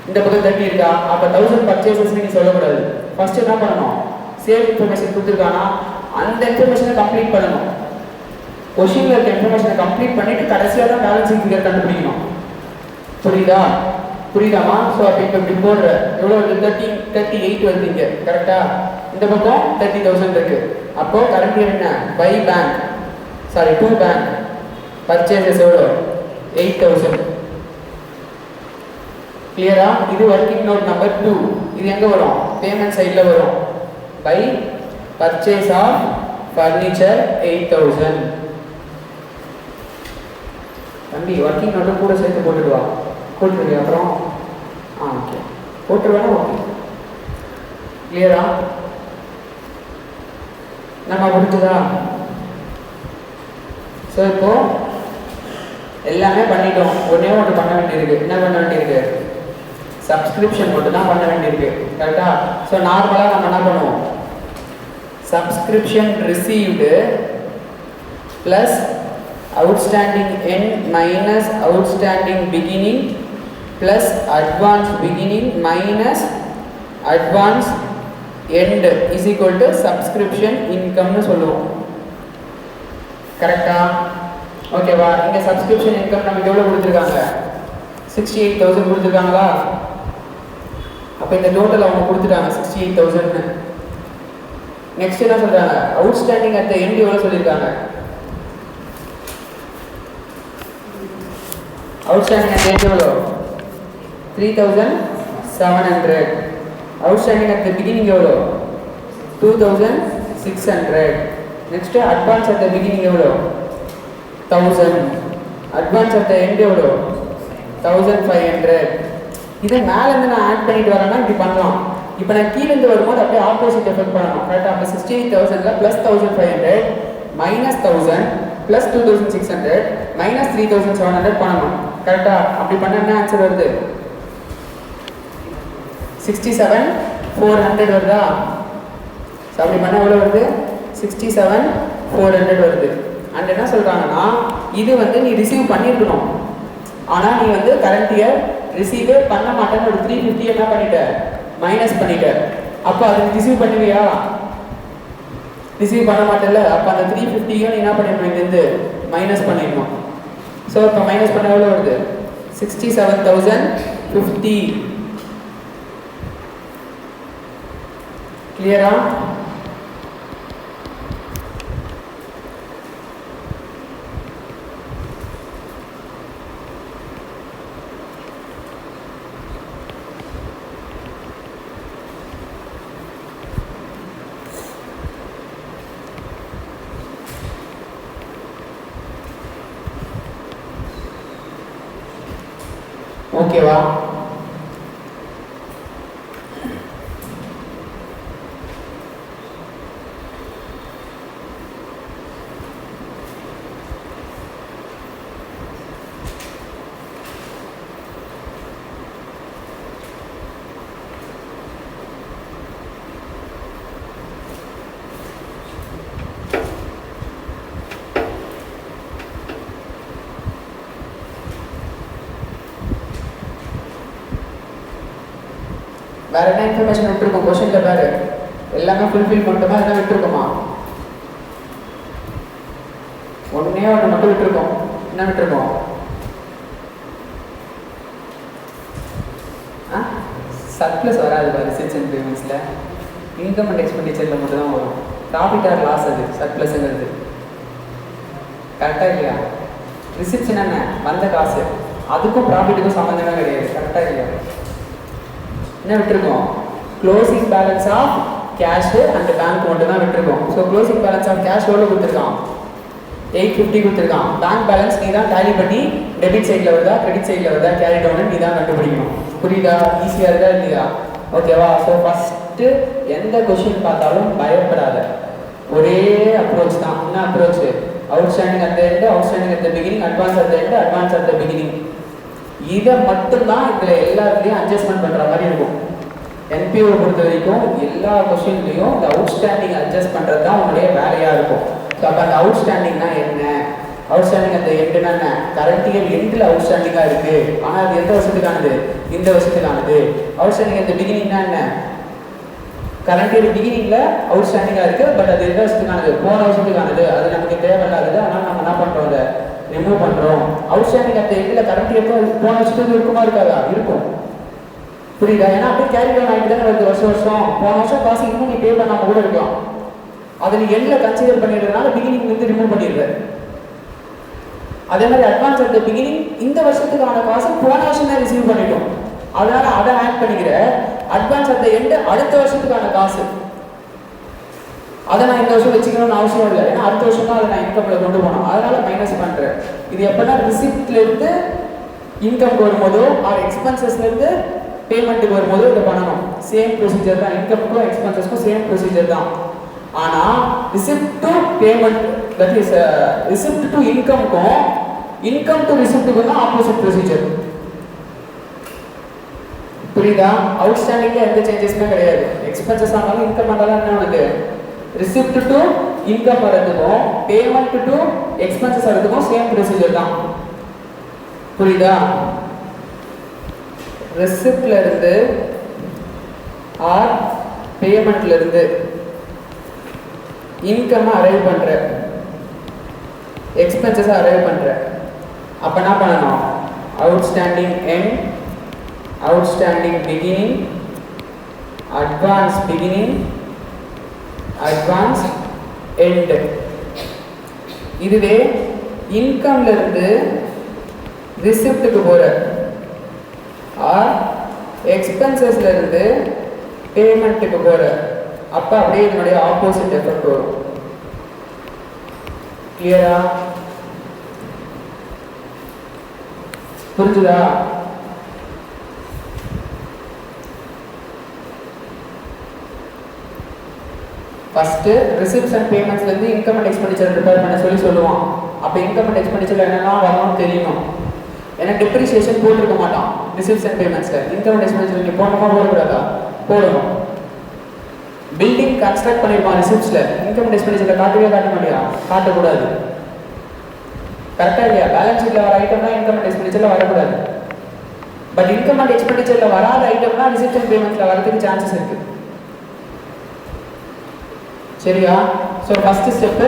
Speaker 1: இந்த பக்கம் 30 இருக்கா? அப்ப 1000 பர்ச்சேசஸ் நீ சொல்லக்கூடாது. ஃபர்ஸ்ட் என்ன பண்ணணும்? சேல் இன்ஃபர்மேஷன் கொடுத்துருக்கானா அந்த இன்ஃபர்மேஷனை கம்ப்ளீட் பண்ணணும். கொஸ்டின்ல இருக்க இன்ஃபர்மேஷனை கம்ப்ளீட் பண்ணிட்டு கடைசியா தான் பேலன்சிங் ஃபிகர் கண்டுபிடிக்கணும். புரியுதாமா? ஸோ அப்போ இப்போ இப்படி போடுற எவ்வளோ வருது 38 வருது இங்கே. கரெக்டா? இந்த பக்கம் 30,000 இருக்கு. அப்போ கரண்ட் இயர் என்ன? By bank sorry to bank purchases எவ்வளோ 8,000. கிளியரா? இது ஒர்க்கிங் நோட் நம்பர் 2. இது எங்க வரும்? பேமெண்ட் சைடில் வரும். By purchase of furniture 8,000. தம்பி ஒர்க்கிங் நோட்டும் கூட சேர்த்து போட்டுடுவா. போட்டுருங்க அப்புறம் ஓகே போட்டுருவேனா? ஓகே கிளியரா? நம்ம முடிஞ்சதா? ஸோ இப்போ எல்லாமே பண்ணிட்டோம். ஒன்றே ஒன்று பண்ண வேண்டியிருக்கு. என்ன பண்ண வேண்டியிருக்கு? சப்ஸ்கிரிப்ஷன் மட்டும் தான் பண்ண வேண்டியிருக்கு. கரெக்டா? ஸோ நார்மலாக நம்ம என்ன பண்ணுவோம்? Subscription received plus outstanding end minus outstanding beginning plus advance beginning minus advance end is equal to subscription income னு சொல்லுவோம். கரெக்ட்டா? ஓகேவா? இங்க subscription income நமக்கு எவ்வளவு கொடுத்திருக்காங்க? 68,000 கொடுத்திருக்காங்களா? அப்ப இந்த டோட்டல் அவங்க கொடுத்துட்டாங்க 68,000 னு. நெக்ஸ்ட் என்ன சொல்றாங்க? அவுட்ஸ்டாண்டிங் at the end எவ்வளவு சொல்லிருக்காங்க? அவுட்ஸ்டாண்டிங் at the end எவ்வளவு? 3,700. Outstanding at the beginning எவ்வளோ? 2,600. Next advance at the beginning எவ்வளோ? 1,000. Advance at the end எவ்வளோ? 1,500. இதை மேலேருந்து நான் ஆட் பண்ணிட்டு வரேன்னா இப்படி பண்ணலாம். இப்போ நான் கீழேருந்து வரும்போது அப்படியே ஆப்போசிட் எஃபெக்ட் பண்ணணும். கரெக்டாக? அப்போ 68,000ல் ப்ளஸ் 1,500 மைனஸ் 1,000 ப்ளஸ் 2,600 மைனஸ் 3,700 பண்ணணும். கரெக்டாக? அப்படி பண்ண என்ன ஆன்சர் வருது? 67,400 வருதா? அப்படி பண்ண எவ்வளோ வருது? 67,400 வருது. அண்ட் என்ன சொல்கிறாங்கன்னா இது வந்து நீ ரிசீவ் பண்ணியிருக்கணும். ஆனால் நீ வந்து கரண்ட் இயர் ரிசீவே பண்ண மாட்டேன்னு ஒரு 350 என்ன பண்ணிட்ட? மைனஸ் பண்ணிட்ட. அப்போ அதை ரிசீவ் பண்ணுவியா? ரிசீவ் பண்ண மாட்டேல்ல? அப்போ அந்த 350யும் நீ என்ன பண்ணிடணும்? இங்கேருந்து மைனஸ் பண்ணிடணும். ஸோ இப்போ மைனஸ் பண்ண எவ்வளோ வருது? 67,050. கிளியரா? ஓகேவா? வேற என்ன இன்ஃபர்மேஷன் விட்டுருக்கோம்? கொஸ்டின்ல பாரு, எல்லாமே ஃபுல்ஃபில் பண்ணிட்டோமா? என்ன விட்டுருக்கோமா? ஒன்னே ஒன்று மட்டும் விட்டுருக்கோம். என்ன விட்டுருக்கோம்? சர்ப்ளஸ் வராது ரிசிப்ட்ஸ் அண்ட் பேமெண்ட்ஸில், இன்கம் அண்ட் எக்ஸ்பெண்டிச்சரில் மட்டும் தான் வரும். ப்ராஃபிட் ஆர் லாஸ் அது சர்ப்ளஸுங்கிறது. கரெக்டாக இல்லையா? ரிசிப்ட்ஸ் என்ன வந்த காசு, அதுக்கும் ப்ராஃபிட்டுக்கும் சம்மந்தமே கிடையாது. கரெக்டாக இல்லையா? என்ன விட்டுருக்கோம்? Closing balance of cash and bank மட்டும் தான் விட்டுருக்கோம். So closing balance of cash எவ்வளோ கொடுத்துருக்கான்? 850 கொடுத்துருக்கான். பேங்க் பேலன்ஸ் நீ தான் டேலி பண்ணி டெபிட் சைடில் வருதா கிரெடிட் சைடில் வருதா கேரி டவுன் நீ தான் கண்டுபிடிக்கணும். புரியுதா? ஈஸியாக இருக்கா இல்லையா? ஓகேவா? ஸோ ஃபஸ்ட்டு எந்த கொஷின் பார்த்தாலும் பயப்படாத, ஒரே அப்ரோச் தான். என்ன approach? Outstanding at the end, outstanding at the beginning, advance at the end, advance at the beginning. இதை மட்டும்தான் இதில் எல்லாத்துலேயும் அட்ஜஸ்ட்மெண்ட் பண்ணுற மாதிரி இருக்கும். என்பிஓ பொறுத்த வரைக்கும் எல்லா கொஷின்லையும் இந்த அவுட்ஸ்டாண்டிங் அட்ஜஸ்ட் பண்ணுறது தான் உங்களுடைய வேலையாக இருக்கும். ஸோ அப்போ அந்த அவுட்ஸ்டாண்டிங்னா என்ன? அவுட்ஸ்டாண்டிங் அந்த எண்டுனா என்ன? கரண்ட் இயர் எண்டில் அவுட்ஸ்டாண்டிங்காக இருக்குது, ஆனால் அது எந்த வருஷத்துக்கானது? இந்த வருஷத்துக்கானது. அவுட்ஸ்டாண்டிங் அந்த பிகினிங்னா என்ன? கரண்ட் இயர் பிகினிங்கில் அவுட்ஸ்டாண்டிங்காக இருக்குது, பட் அது எந்த வருஷத்துக்கானது? போன வருஷத்துக்கானது. அது நமக்கு தேவையில்லாதது, ஆனால் நம்ம என்ன பண்ணுறோம்? அதை ரிமூவ் பண்ணுறோம். அவுட்ஸ்டாண்டிங் அந்த எண்டில் கரண்ட் இயருக்கு போன வருஷத்துக்கு இருக்குமா இருக்காதா? இருக்கும். புரியுதா? ஏன்னா அப்படியே கேரி டவுன் ஆகிட்டு தானே வருது வருஷம் வருஷம். போன வருஷம் காசு இன்னும் நீ பே பண்ணாமல் கூட இருக்கலாம். அதை நீ எண்டில் கன்சிடர் பண்ணிடுறதுனால பிகினிங் வந்து ரிமூவ் பண்ணிடுற. அதே மாதிரி அட்வான்ஸ் அட் த பிகினிங் இந்த வருஷத்துக்கான காசு போன வருஷம் தான் ரிசீவ் பண்ணிட்டோம், அதனால அதை ஆட் பண்ணிக்கிற. அட்வான்ஸ் அட் த எண்டு அடுத்த வருஷத்துக்கான காசு, அதை நான் இந்த வருஷம் வச்சுக்கணும்னு அவசியம் இல்லை, ஏன்னா அடுத்த வருஷம் தான் அதை நான் இன்கம்ல கொண்டு போனோம், அதனால மைனஸ் பண்ணுறேன். இது எப்போனா ரிசிப்ட்லேருந்து இன்கம் வரும்போதோ ஆர் எக்ஸ்பென்சஸ்லேருந்து பேமெண்ட்டுக்கு வரும்போது இதை பண்ணணும். சேம் ப்ரொசீஜர் தான், இன்கமுக்கும் எக்ஸ்பென்சஸ்க்கும் சேம் ப்ரொசீஜர் தான். ஆனால் receipt to payment, that is receipt to இன்கமுக்கும் இன்கம் டு ரிசிப்ட்டுக்கும் தான் ஆப்போசிட் ப்ரொசீஜர். புரியுதா? அவுட்ஸ்டாண்டிங்ல எந்த சேஞ்சஸுமே கிடையாது. எக்ஸ்பென்சஸ் ஆனாலும் இன்கம் ஆனாலும் என்ன உனக்கு? ரிசிப்ட் டு இன்கம் வரதுக்கும் பேமெண்ட் டு எக்ஸ்பென்சஸ் வரதுக்கும் சேம் ப்ரொசீஜர் தான். புரியுதா? ரெசிப்ட்ல இருந்து ஆர் பேமெண்ட்ல இருந்து இன்கம் அரைவ் பண்ற, எக்ஸ்பென்சஸ் அரைவ் பண்ற. அப்ப என்ன பண்ணணும்? Outstanding end, outstanding beginning, advance beginning, advance end. இதுவே இன்கம்ல இருந்து ரிசிப்ட்டுக்கு போற ஆர் எக்ஸ்பென்சஸ்ல இருந்து பேமெண்ட்டுக்கு போற, அப்ப அப்படியே இதனுடைய ஆப்போசிட் எஃபெக்ட் வரும். கிளியரா? புரிஞ்சுதா? ஃபர்ஸ்ட் ரிசிப்ட்ஸ் அண்ட் பேமெண்ட்ஸ்ல இருந்து இன்கம் அண்ட் எக்ஸ்பெண்டிச்சர் ப்ரிப்பேர் பண்ண சொல்லுவான். அப்ப இன்கம் அண்ட் எக்ஸ்பெண்டிச்சர் என்னெல்லாம் வரணும்னு தெரியணும். ஏன்னா டெப்ரிசியேஷன் போட்டிருக்க மாட்டான் ரிசிப்ட்ஸ் அண்ட் பேமெண்ட்ஸ்ல. இன்கம் அண்ட் எக்ஸ்பெண்டிச்சர் நீங்க போடணுமா போடக்கூடாதா? போடணும். பில்டிங் கன்ஸ்ட்ரக்ட் பண்ணிருப்பான் ரிசிப்ட்ஸ்ல, இன்கம் அண்ட் எக்ஸ்பெண்டிச்சர்ல காட்டவே காட்ட மாட்டியா? காட்டக்கூடாது. கரெக்டா இல்லையா? பேலன்ஸ் ஷீட்ல வர ஐட்டம்னா இன்கம் அண்ட் எக்ஸ்பெண்டிச்சர்ல வரக்கூடாது. பட் இன்கம் அண்ட் எக்ஸ்பெண்டிச்சர்ல வராத ஐட்டம்னா ரிசிப்ட்ஸ் அண்ட் பேமெண்ட்ஸ்ல வரதுக்கு சான்சஸ் இருக்கு. சரியா? So first step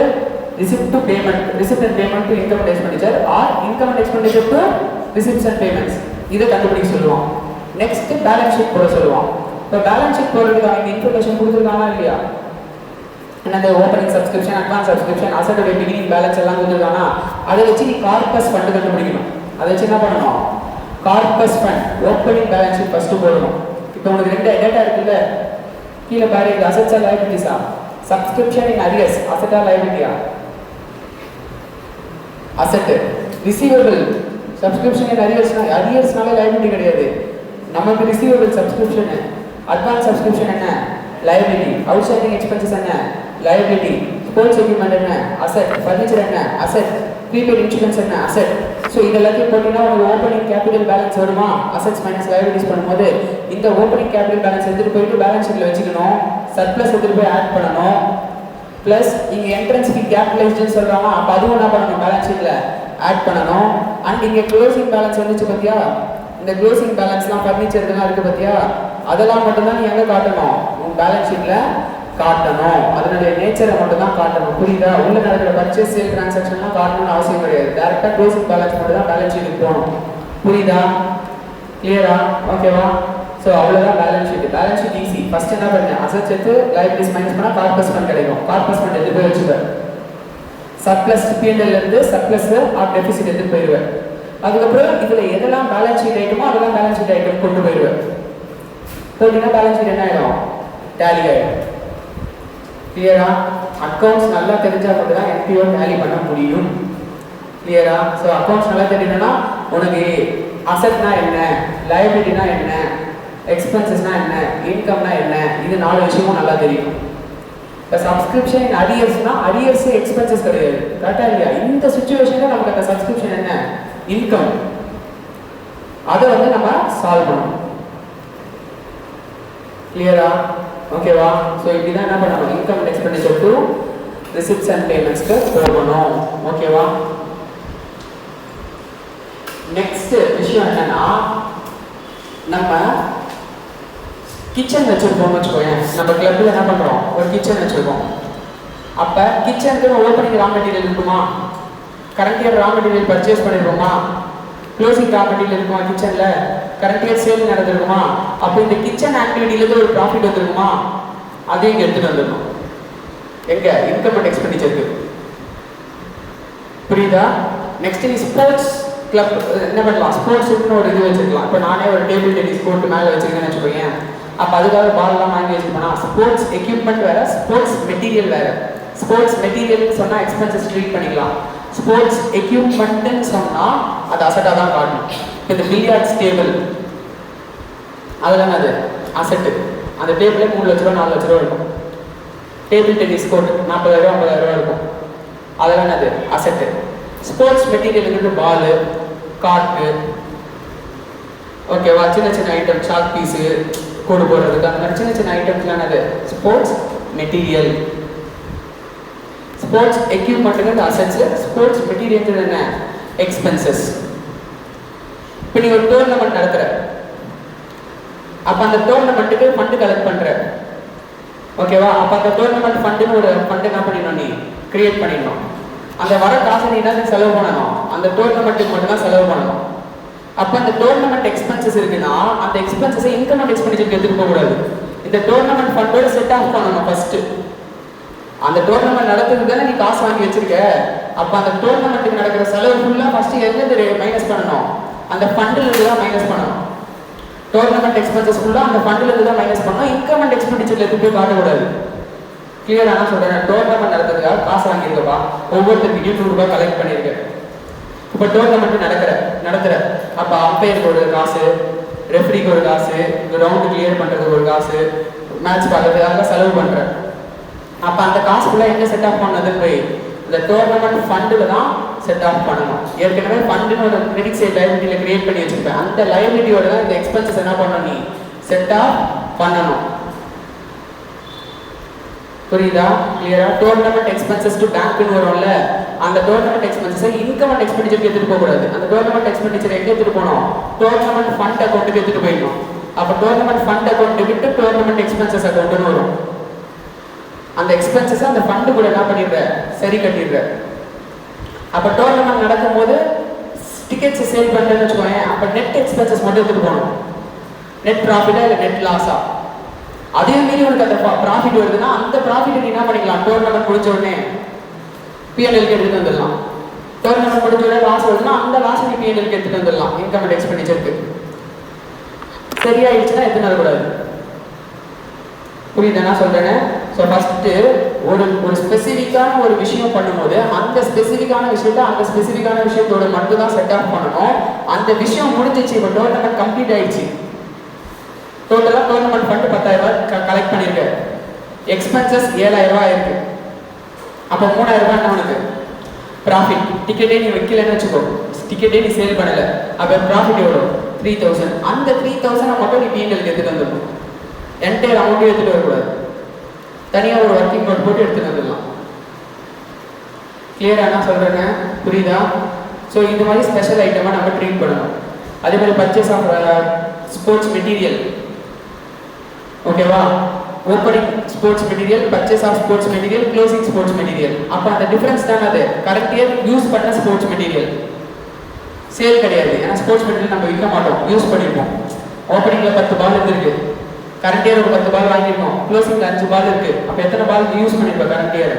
Speaker 1: receipt to payment, receipt and payment to income and expenditure or income and expenditure to receipts and payments, இதை கண்டுபிடிக்க சொல்லுவான். நெக்ஸ்ட் பேலன்ஸ் ஷீட் போட சொல்லுவான். இப்போ பேலன்ஸ் ஷீட் போடுறதுக்கான இந்த இன்ஃபர்மேஷன் கொடுத்துருக்கானா இல்லையா? என்னது? ஓப்பனிங் சப்ஸ்கிரிப்ஷன், அட்வான்ஸ் சப்ஸ்கிரிப்ஷன், அசட்டோட பிகினிங் பேலன்ஸ் எல்லாம் கொடுத்துருக்கானா? அதை வச்சு நீ கார்பஸ் ஃபண்ட் கண்டுபிடிக்கணும். அதை வச்சு என்ன பண்ணணும்? Corpus fund opening balance sheet first போடணும். இப்போ உனக்கு ரெண்டு டேட்டா இருக்குல்ல, கீழே பாரு, இது அசெட்ஸா லைபிலிட்டிஸா? Subscription in arrears, அசெட்டா லைபிலிட்டியா? Asset. Receivable, subscription in அரியர்ஸ்னா, அரியர்ஸ்னால liability கிடையாது, நமக்கு ரிசீவபிள் சப்ஸ்கிரிப்ஷன். அட்வான்ஸ் சப்ஸ்கிரிப்ஷன் என்ன? லைபிலிட்டி. அவுட்ஸ்டாண்டிங் எக்ஸ்பென்சஸ் என்ன? லைபிலிட்டி. ஸ்போர்ட்ஸ் எக்யூப்மெண்ட் என்ன? அசெட். ஃபர்னிச்சர் என்ன? அசெட். ப்ரீபெய்ட் இன்சூரன்ஸ் என்ன? அசெட். ஸோ இதெல்லாத்தையும் போட்டீங்கன்னா உங்களுக்கு ஓப்பனிங் கேபிட்டல் பேலன்ஸ் வருமா? அசெட்ஸ் மைனஸ் லைபிலிட்டிஸ் பண்ணும்போது இந்த ஓப்பனிங் கேபிட்டல் பேலன்ஸ் எடுத்துட்டு போயிட்டு பேலன்ஸ் ஷீட்ல வச்சுக்கணும். சர்ப்ளஸ் எடுத்துட்டு போய் ஆட் பண்ணணும். பிளஸ் இங்க என்ட்ரன்ஸ் ஃபீ கேபிட்டலைஸ்ட்னு சொல்றாங்க, அப்ப அதுவும் என்ன பண்ணணும்? பேலன்ஸ் ஷீட்ல ஆட் பண்ணணும். அண்ட் இங்க க்ளோசிங் பேலன்ஸ் வந்துச்சு பாத்தியா? இந்த க்ளோசிங் பேலன்ஸ்லாம் ஃபர்னிச்சர் இதெல்லாம் இருக்கு பாத்தியா? அதெல்லாம் மட்டும்தான் நீ எங்க காட்டணும்? உங்க பேலன்ஸ் ஷீட்ல காட்டணும். அதனுடைய நேச்சரை மட்டும் தான் காட்டணும். புரியுதா? உள்ள நடக்கிற பர்ச்சேஸ் சேல் டிரான்சாக்ஷன்லாம் காட்டணும்னு அவசியம் கிடையாது. டைரக்டா க்ளோசிங் பேலன்ஸ் மட்டும் தான் பேலன்ஸ் ஷீட்டுக்கு போகணும். புரியுதா? கிளியரா? ஓகேவா? ஸோ அவ்வளோதான் balance sheet. Balance sheet easy. First என்ன பண்ணேன், அசட்ஸ் எடுத்து லைபிலிட்டிஸ் மைனஸ் பண்ணால் கார்பஸ் ஃபண்ட் கிடைக்கும். கார்பஸ் ஃபண்ட் எடுத்து போய் வச்சுப்பேன். சர்ப்ளஸ் பிஎன்எல் இருந்து சர்ப்ளஸ் ஆர் டெபிசிட் எடுத்து போயிடுவேன். அதுக்கப்புறம் இதில் எதெல்லாம் பேலன்ஸ் ஷீட் ஐட்டமோ அதெல்லாம் பேலன்ஸ் ஷீட் ஐட்டம் கொண்டு போயிடுவேன். போட்டிங்கன்னா பேலன்ஸ் ஷீட் என்ன ஆகிடும், டேலி ஆகிடும். கிளியரா? அக்கௌண்ட்ஸ் நல்லா தெரிஞ்சால் மட்டும் தான் என்பிஓ டேலி பண்ண முடியும். கிளியரா? ஸோ அக்கௌண்ட்ஸ் நல்லா தெரியணும்னா உனக்கு அசட்னா என்ன, லைபிலிட்டினா என்ன, எக்ஸ்பென்சஸ்னா என்ன, இன்கம்னா என்ன, இது 4 விஷயமும் நல்லா தெரியும். இப்போ சப்ஸ்கிரிப்ஷன் அரியர்ஸ்னா அரியர்ஸ் எக்ஸ்பென்சஸ் கிடையாது. கரெக்டாக இல்லையா? இந்த சுச்சுவேஷனில் நமக்கு அந்த சப்ஸ்கிரிப்ஷன் என்ன, இன்கம். அதை வந்து நம்ம சால்வ் பண்ணணும். கிளியரா? ஓகேவா? ஸோ இப்படி தான் என்ன பண்ணணும், income and expenditure to receipts and பேமெண்ட்ஸ்க்கு போகணும். ஓகேவா? நெக்ஸ்ட் விஷயம் என்னன்னா, நம்ம கிச்சன் வச்சிருக்கோம்னு வச்சுக்கோங்க. நம்ம கிளப்ல என்ன பண்றோம், ஒரு கிச்சன் வச்சிருக்கோம். அப்ப கிச்சனுக்கு ஓப்பனிங் ரா மெட்டீரியல் இருக்குமா, current year raw material purchase பண்ணிருக்கோமா, க்ளோசிங் ரா மெட்டீரியல் இருக்குமா, கிச்சன்ல கரண்ட் இயர் சேல் நடந்திருக்குமா, அப்போ இந்த கிச்சன் ஆக்டிவிட்டியிலேருந்து ஒரு ப்ராஃபிட் வந்துருக்குமா, அதையும் இங்கே எடுத்துட்டு வந்துடணும். எங்க இன்கம் அண்ட் எக்ஸ்பெண்டிச்சருக்கு. புரியுதா? நெக்ஸ்ட் நீ ஸ்போர்ட்ஸ் கிளப் என்ன பண்ணலாம், ஸ்போர்ட்ஸுக்குன்னு ஒரு இது வச்சுருக்கலாம். இப்போ நானே ஒரு டேபிள் டென்னிஸ் கோர்ட்டு மேலே வச்சுருக்கேன்னு வச்சுக்கோங்க. அப்போ அதுக்காக பால்லாம் வாங்கி வச்சுருப்பேனா, ஸ்போர்ட்ஸ் எக்யூப்மெண்ட் வேறு, ஸ்போர்ட்ஸ் மெட்டீரியல் வேறு. ஸ்போர்ட்ஸ் மெட்டீரியல்னு சொன்னால் எக்ஸ்பென்சஸ் ட்ரீட் பண்ணிக்கலாம். ஸ்போர்ட்ஸ் எக்யூப்மெண்ட்னு சொன்னால் அது அசட்டாக தான் காட்டணும். இப்போ இந்த பில்லியார்ட்ஸ் டேபிள் அதெல்லாம் அது அசட்டு. அந்த டேபிளே 3 லட்ச ரூபா 4 லட்ச ரூபா இருக்கும். டேபிள் டென்னிஸ் கோர்ட் 40,000 50,000 இருக்கும். அதெல்லாம் அது அசட்டு. ஸ்போர்ட்ஸ் மெட்டீரியலுக்கு பாலு, கார்ட்டு, ஓகேவா, சின்ன சின்ன ஐட்டம், சாக் பீஸு, கோடு போடுறதுக்கு அந்த மாதிரி சின்ன சின்ன ஐட்டம்ஸ்லாம் அது ஸ்போர்ட்ஸ் மெட்டீரியல். ஸ்போர்ட்ஸ் எக்யூப்மெண்ட்டுக்கு அசட்ஸ், ஸ்போர்ட்ஸ் மெட்டீரியல் என்ன, எக்ஸ்பென்சஸ். இப்போ நீ ஒரு டோர்னமெண்ட் நடத்துற, அப்போ அந்த டோர்னமெண்ட்டுக்கு ஃபண்டு கலெக்ட் பண்ற. ஓகேவா? அப்போ அந்த டோர்னமெண்ட் ஃபண்டுன்னு ஒரு ஃபண்டு என்ன பண்ணிடணும், நீ கிரியேட் பண்ணிடணும். அந்த வர காசை நீ என்ன செலவு பண்ணணும், அந்த டோர்னமெண்ட்டுக்கு மட்டும் தான் செலவு பண்ணணும். அப்போ அந்த டோர்னமெண்ட் எக்ஸ்பென்சஸ் இருக்குன்னா அந்த எக்ஸ்பென்சஸை இன்கம் அண்ட் எக்ஸ்பெண்டிச்சருக்கு எடுத்துட்டு போகக்கூடாது. இந்த டோர்னமெண்ட் ஃபண்டோட செட் ஆஃப் பண்ணணும் ஃபர்ஸ்ட். அந்த டோர்னமெண்ட் நடத்துறது தானே நீ காசு வாங்கி வச்சிருக்க. அப்போ அந்த டோர்னமெண்ட்டுக்கு நடக்கிற செலவு ஃபுல்லாக ஃபர்ஸ்ட் எங்கேருந்து மைனஸ் பண்ணணும், அந்த ஃபண்டில் இருந்து தான் மைனஸ் பண்ணணும். டோர்னமெண்ட் எக்ஸ்பென்சஸ் ஃபுல்லாக அந்த ஃபண்டில் இருந்து தான் மைனஸ் பண்ணணும். இன்கம் அண்ட் எக்ஸ்பெண்டிச்சர்ல எடுத்து போய் காட்டக்கூடாது. கிளியரா நான் சொல்றேன். டோர்னமெண்ட் நடத்துறதுக்காக காசு வாங்கியிருக்கப்பா, ஒவ்வொருத்தருக்கிட்டையும் 100 ரூபாய் கலெக்ட் பண்ணியிருக்கேன். இப்போ டோர்னமெண்ட் நடத்துற அப்போ அம்பையருக்கு ஒரு காசு, ரெஃப்ரிக்கு ஒரு காசு, கிரவுண்டு கிளியர் பண்ணுறதுக்கு ஒரு காசு, மேட்ச் பார்க்கறதுக்காக செலவு பண்ணுறேன். அப்போ அந்த காசு ஃபுல்லாக எங்கே செட் ஆஃப் பண்ணதுன்னு போய் இந்த டோர்னமெண்ட் ஃபண்டில் தான் செட் ஆஃப் பண்ணணும். ஏற்கனவே ஃபண்டுன்னு ஒரு கிரெடிட் சைட் லைபிலிட்டியில் கிரியேட் பண்ணி வச்சுருப்பேன். அந்த லைபிலிட்டியோட தான் இந்த எக்ஸ்பென்சஸ் என்ன பண்ணணும், நீ செட் ஆஃப் பண்ணணும். புரியுதா? கிளியரா? டோர்னமெண்ட் எக்ஸ்பென்சஸ் டு பேங்க்னு வரும்ல, அந்த டோர்னமெண்ட் எக்ஸ்பென்சஸை இன்கம் அண்ட் எக்ஸ்பெண்டிச்சருக்கு எடுத்துட்டு போகக்கூடாது. அந்த டோர்னமெண்ட் எக்ஸ்பெண்டிச்சர் எங்கே எடுத்துட்டு போகணும், டோர்னமெண்ட் ஃபண்ட் அக்கௌண்ட்டுக்கு எடுத்துட்டு போயிடணும். அப்போ டோர்னமெண்ட் ஃபண்ட் அக்கௌண்ட் விட்டு டோர்னமெண்ட் எக்ஸ்பென்சஸ் அக்கௌண்ட்னு வரும். அந்த எக்ஸ்பென்சஸை அந்த ஃபண்டு கூட என்ன பண்ணிடுற, சரி கட்டிடுற. அப்போ டோர்னமெண்ட் நடக்கும்போது டிக்கெட்ஸ் சேல் பண்ணுறேன்னு வச்சுக்கோங்க. அப்போ நெட் எக்ஸ்பென்சஸ் மட்டும் எடுத்துட்டு போகணும். நெட் ப்ராஃபிட்டா இல்லை நெட் லாஸா, அதே மீறி உனக்கு அந்த ப்ராஃபிட் வருதுன்னா அந்த ப்ராஃபிட் நீ என்ன பண்ணிக்கலாம், டோர்னமெண்ட் முடிஞ்ச உடனே பிஎன்எல்க்கு எடுத்துட்டு வந்துடலாம். டோர்னமெண்ட் முடிஞ்ச உடனே லாஸ் வருதுன்னா அந்த லாஸ் நீ பிஎன்எல்க்கு எடுத்துட்டு வந்துடலாம். இன்கம் அண்ட் எக்ஸ்பெண்டிச்சருக்கு சரியாயிடுச்சுன்னா எடுத்துன்னு வரக்கூடாது. புரியுது நான் சொல்றேன். ஸோ ஃபர்ஸ்ட் ஒரு ஸ்பெசிஃபிக்கான ஒரு விஷயம் பண்ணும்போது அந்த ஸ்பெசிஃபிக்கான விஷயத்த அந்த ஸ்பெசிஃபிக்கான விஷயத்தோட மட்டும் தான் செட் ஆஃப் பண்ணணும். அந்த விஷயம் முடிஞ்சிச்சு, இப்போ டோர்னமெண்ட் கம்ப்ளீட் ஆயிடுச்சு. டோட்டலாக டோர்னமெண்ட் ஃபண்டு 10,000 ரூபாய் கலெக்ட் பண்ணியிருக்க, எக்ஸ்பென்சஸ் 7,000 ரூபாய் இருக்கு. அப்போ 3,000 ரூபாய் என்ன உனக்கு ப்ராஃபிட். டிக்கெட்டே நீ வைக்கலன்னு வச்சுக்கோ, டிக்கெட்டே நீ சேல் பண்ணலை, அப்போ ப்ராஃபிட் எவ்வளோ 3,000. அந்த 3,000 மட்டும் நீ பிஎன்எல்க்கு எடுத்துட்டு வந்துடணும். என்டையர் அமௌண்ட்டையும் எடுத்துட்டு வரக்கூடாது. தனியாக ஒரு ஒர்க்கிங் நோட் போட்டு எடுத்துட்டு வந்துடலாம். கிளியரா நான் சொல்றேங்க, புரியுதா? ஸோ இது மாதிரி ஸ்பெஷல் ஐட்டமாக நம்ம ட்ரீட் பண்ணணும். அதே மாதிரி பர்ச்சேஸ் ஆஃப் ஸ்போர்ட்ஸ் மெட்டீரியல், ஓகேவா? Opening sports material, purchase of sports material, closing sports material. அப்போ அந்த டிஃபரன்ஸ் தான் அது. கரெக்ட் இயர் யூஸ் பண்ண ஸ்போர்ட்ஸ் மெட்டீரியல் சேல் கிடையாது. ஏன்னா ஸ்போர்ட்ஸ் மெட்டீரியல் நம்ம விற்க மாட்டோம், யூஸ் பண்ணிருப்போம். ஓப்பனிங்ல 10 பால் இருந்திருக்கு, கரண்ட் இயர் ஒரு 10 பால் வாங்கிருக்கோம், க்ளோசிங்ல 5 பால் இருக்கு. அப்ப எத்தனை பால் யூஸ் பண்ணிருப்ப? கரண்ட் இயர்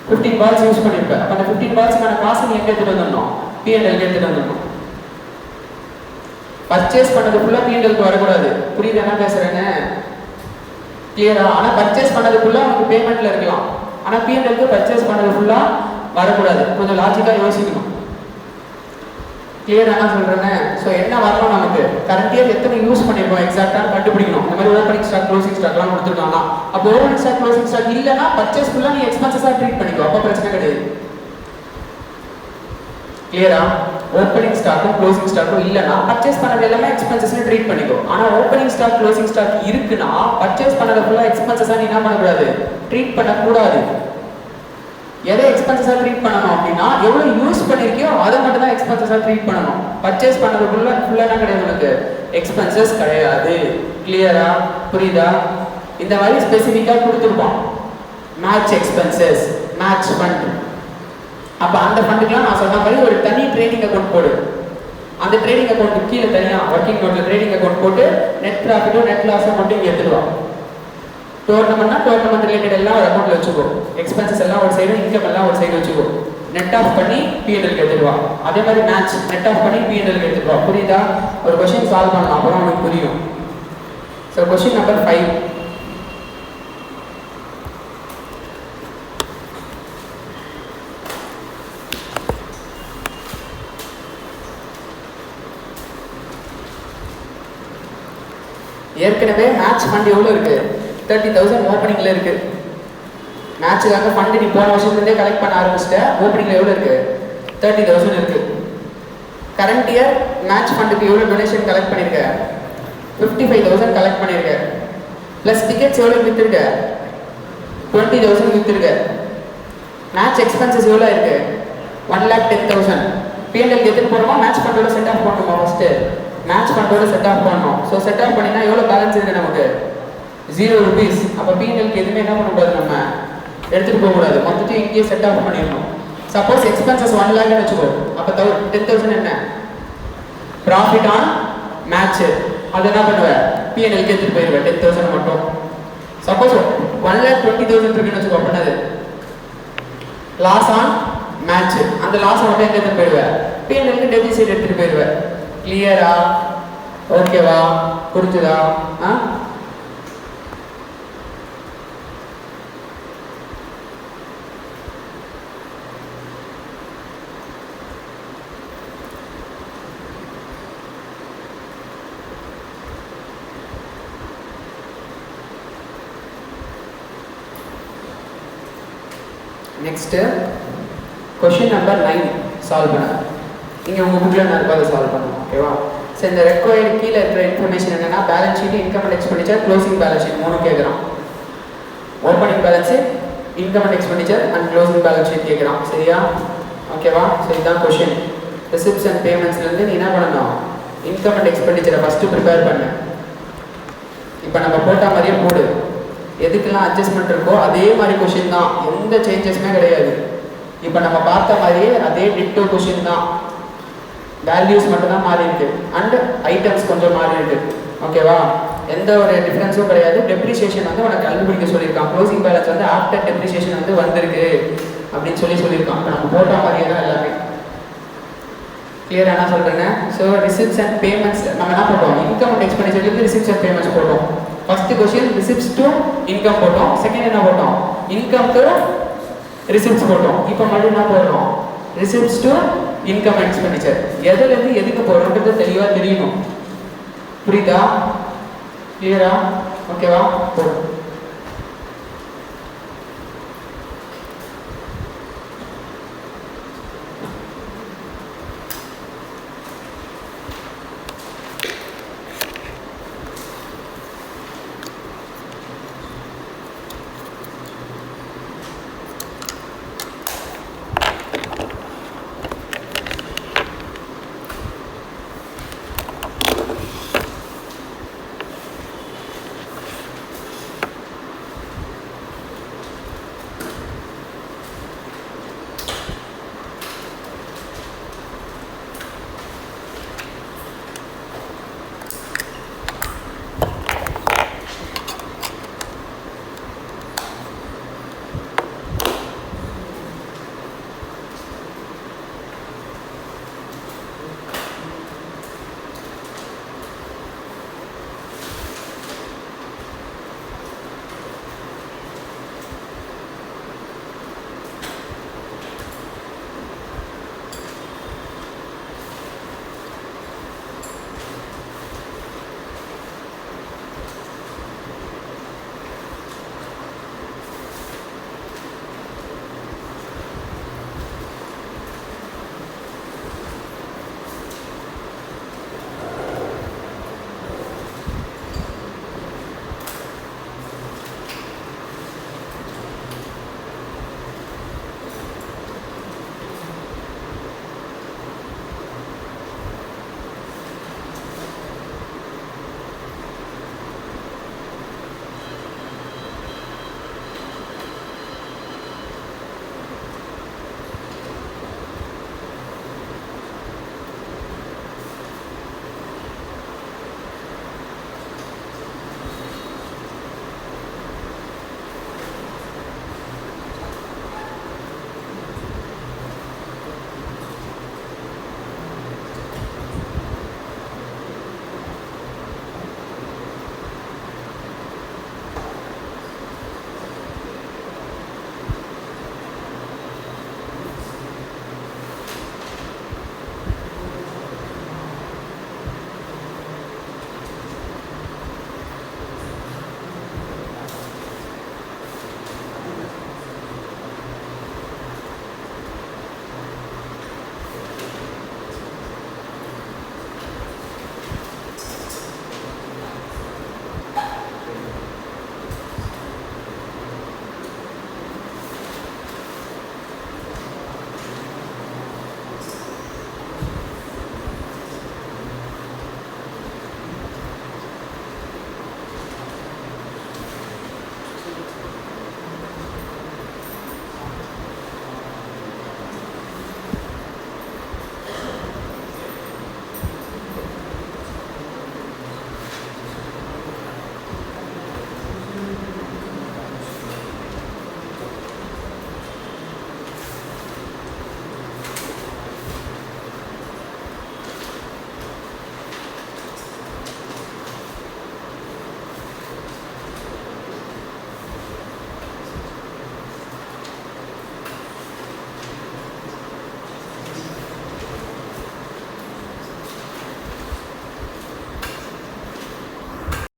Speaker 1: 15 பால்ஸ் யூஸ் பண்ணிருப்ப. அப்ப அந்த 15 பால்ஸ்க்கான காசு நீ எங்க எடுத்துட்டு வந்துடணும்? P&L எடுத்துட்டு வந்துடணும். பர்ச்சேஸ் பண்ணது ஃபுல்லா P&L வரக்கூடாது. புரியுது என்ன பேசுறேன்னு? கிளியரா? ஆனா பர்ச்சேஸ் பண்ணது ஃபுல்லா உங்களுக்கு பேமெண்ட்ல இருக்கலாம், ஆனா P&L பர்ச்சேஸ் பண்ணது ஃபுல்லா வரக்கூடாது. கொஞ்சம் லாஜிக்கா யோசிக்கணும். கிளியர் என்ன சொல்றேன்? ஸோ என்ன வரணும் நமக்கு? கரண்ட் இயர் எத்தனை யூஸ் பண்ணிருக்கோம் எக்ஸாக்டாக கண்டுபிடிக்கணும். இந்த மாதிரி ஓப்பனிங் ஸ்டாக் க்ளோசிங் ஸ்டாக்லாம் கொடுத்துருக்காங்க. அப்போ ஓப்பனிங் ஸ்டாக் க்ளோசிங் ஸ்டாக் இல்லைன்னா பர்ச்சேஸ் ஃபுல்லாக நீ எக்ஸ்பென்சஸாக ட்ரீட் பண்ணிக்கோ, அப்போ பிரச்சனை கிடையாது. கிளியரா? ஓப்பனிங் ஸ்டாக்கும் க்ளோசிங் ஸ்டாக்கும் இல்லைன்னா பர்ச்சேஸ் பண்ணது எல்லாமே எக்ஸ்பென்சஸ் ட்ரீட் பண்ணிக்கோ. ஆனால் ஓப்பனிங் ஸ்டாக் க்ளோசிங் ஸ்டாக் இருக்குன்னா பர்ச்சேஸ் பண்ணது ஃபுல்லாக எக்ஸ்பென்சஸாக நீ என்ன பண்ணக்கூடாது? ட்ரீட் பண்ணக்கூடாது. எதை எக்ஸ்பென்சஸாக ட்ரீட் பண்ணணும் அப்படின்னா எவ்வளோ யூஸ் பண்ணிருக்கியோ அதை மட்டும் தான் எக்ஸ்பென்சஸாக ட்ரீட் பண்ணணும். பர்ச்சேஸ் பண்ணது ஃபுல்லாக கிடையாது, உனக்கு எக்ஸ்பென்சஸ் கிடையாது. கிளியரா? புரியுதா? இந்த மாதிரி ஸ்பெசிஃபிக்காக கொடுத்துருப்போம். Match expenses, match fund. அப்போ அந்த ஃபண்டுக்கெலாம் நான் சொன்ன மாதிரி ஒரு தனி ட்ரேடிங் அக்கௌண்ட் போடு. அந்த ட்ரேடிங் அக்கௌண்ட்டுக்கு கீழே தனியாக ஒர்க்கிங் நோட்டில் ட்ரேடிங் அக்கௌண்ட் போட்டு நெட் ப்ராஃபிட்டோ நெட் லாஸோ மட்டும் இங்கே எடுத்துடுவோம். டோர்னமெண்ட்னா டோர்னமெண்ட் ரிலேட்டட் எல்லாம் ஒரு அக்கௌண்ட்ல வச்சுக்கோ, எக்ஸ்பென்சஸ் எல்லாம் ஒரு சைடு, இன்கம் எல்லாம் ஒரு சைடு வச்சுக்கோ. நெட் ஆஃப் பண்ணி P&L எடுத்துடுவா. அதே மாதிரி மேட்ச் நெட் ஆஃப் பண்ணி P&L எடுத்துடுவா. புரியுதா? ஒரு கொஸ்டின் சால்வ் பண்ணலாம், அப்புறம் உங்களுக்கு புரியும். So question number 5. ஏற்கனவே மேட்ச் ஃபண்ட் எவ்வளோ இருக்கு? 30,000 ஓப்பனிங்ல இருக்கு. மேட்சுக்காக ஃபண்ட் நீ போன வருஷத்துலேருந்தே கலெக்ட் பண்ண ஆரம்பிச்சிட்ட. ஓப்பனிங்ல எவ்வளோ இருக்கு? 30,000 இருக்கு. கரண்ட் இயர் மேட்ச் ஃபண்டுக்கு எவ்வளோ டொனேஷன் கலெக்ட் பண்ணியிருக்க? 55,000 கலெக்ட் பண்ணியிருக்க. ப்ளஸ் டிக்கெட்ஸ் எவ்வளோ விற்றுருக்க? 20,000 விற்றுருக்க. மேட்ச் எக்ஸ்பென்சஸ் எவ்வளோ இருக்கு? 1,10,000. P&L எடுத்துட்டு போகிறோமா மேட்ச் ஃபண்டோட செட் ஆஃப் பண்ணணுமா? ஃபஸ்ட்டு மேட்ச் ஃபண்டோட செட் ஆஃப் பண்ணணும். ஸோ செட் ஆஃப் பண்ணினா எவ்வளோ பேலன்ஸ் இருக்குது நமக்கு? 0 rupees. அப்போ P&L எதுவுமே என்ன பண்ணக்கூடாது, நம்ம எடுத்துகிட்டு போகக்கூடாது, மொத்தத்தையும் இங்கேயே செட் ஆஃப் பண்ணிடணும். சப்போஸ் எக்ஸ்பென்சஸ் 1 lakh வச்சுக்கோ, அப்போ 10,000 என்ன? Profit on match. அதை என்ன பண்ணுவேன்? P&L எடுத்துகிட்டு போயிடுவேன் 10,000 மட்டும். சப்போஸ் 1,20,000 இருக்குன்னு வச்சுக்கோ, பண்ணது லாஸ் ஆன் மேட்ச். அந்த லாஸ் மட்டும் எங்கே எடுத்துகிட்டு போயிடுவேன்? P&L டெபிட் சைடு எடுத்துகிட்டு போயிடுவேன். கிளியரா? ஓகேவா? புரிஞ்சுதா? நெக்ஸ்ட் கொஸ்டின் நம்பர் 9 சால்வ் பண்ண. இங்கே உங்கள் புக்கில் என்ன இருக்கோ அதை சால்வ் பண்ணணும். ஓகேவா? ஸோ இந்த ரெக்வயர்டு கீழே இருக்கிற இன்ஃபர்மேஷன் என்னென்னா balance sheet, income and expenditure, closing balance sheet 3 கேட்குறான். Opening balance sheet, income and expenditure and closing balance sheet கேட்குறான். சரியா? ஓகேவா? ஸோ இதுதான் கொஷின். ரிசிப்ட்ஸ் அண்ட் பேமெண்ட்ஸ்லேருந்து நீ என்ன பண்ணணும்? இன்கம் அண்ட் எக்ஸ்பெண்டிச்சரை ஃபஸ்ட்டு ப்ரிப்பேர் பண்ணு. இப்போ நம்ம போட்ட மாதிரியே போடு. எதுக்கெல்லாம் அட்ஜஸ்ட்மெண்ட் இருக்கோ அதே மாதிரி கொஷின் தான், எந்த சேஞ்சஸுமே கிடையாது. இப்போ நம்ம பார்த்த மாதிரியே அதே டிட்டோ கொஷின் தான், வேல்யூஸ் மட்டும் தான் மாறி இருக்கு அண்ட் ஐட்டம்ஸ் கொஞ்சம் மாறி இருக்கு. ஓகேவா? எந்த ஒரு டிஃப்ரென்ஸும் கிடையாது. டெப்ரிசியேஷன் வந்து உனக்கு கண்டுபிடிக்க சொல்லியிருக்கான். க்ளோசிங் பேலன்ஸ் வந்து ஆஃப்டர் டெப்ரிசியேஷன் வந்து வந்திருக்கு அப்படின்னு சொல்லியிருக்கான். இப்போ நம்ம போட்ட மாதிரியே தான் எல்லாமே. கிளியர் என்ன சொல்கிறேன்னு? ஸோ ரிசிப்ட்ஸ் அண்ட் பேமெண்ட்ஸ் நம்ம என்ன போட்டோம்? இன்கம் அண்ட் எக்ஸ்பெண்டிச்சர்லேருந்து ரிசிப்ட்ஸ் அண்ட் பேமெண்ட்ஸ் போட்டோம். First question receipts to income போட்டோம். செகண்ட் என்ன போட்டோம்? இன்கம் டு ரிசிப்ட்ஸ் போட்டோம். இப்போ மறுபடியும் என்ன போடுறோம்? Receipts to income and expenditure. எதுலேருந்து எதுக்கு போகிறோன்றது தெளிவாக தெரியணும். புரியுதா? கிளியரா? ஓகேவா? போடும்.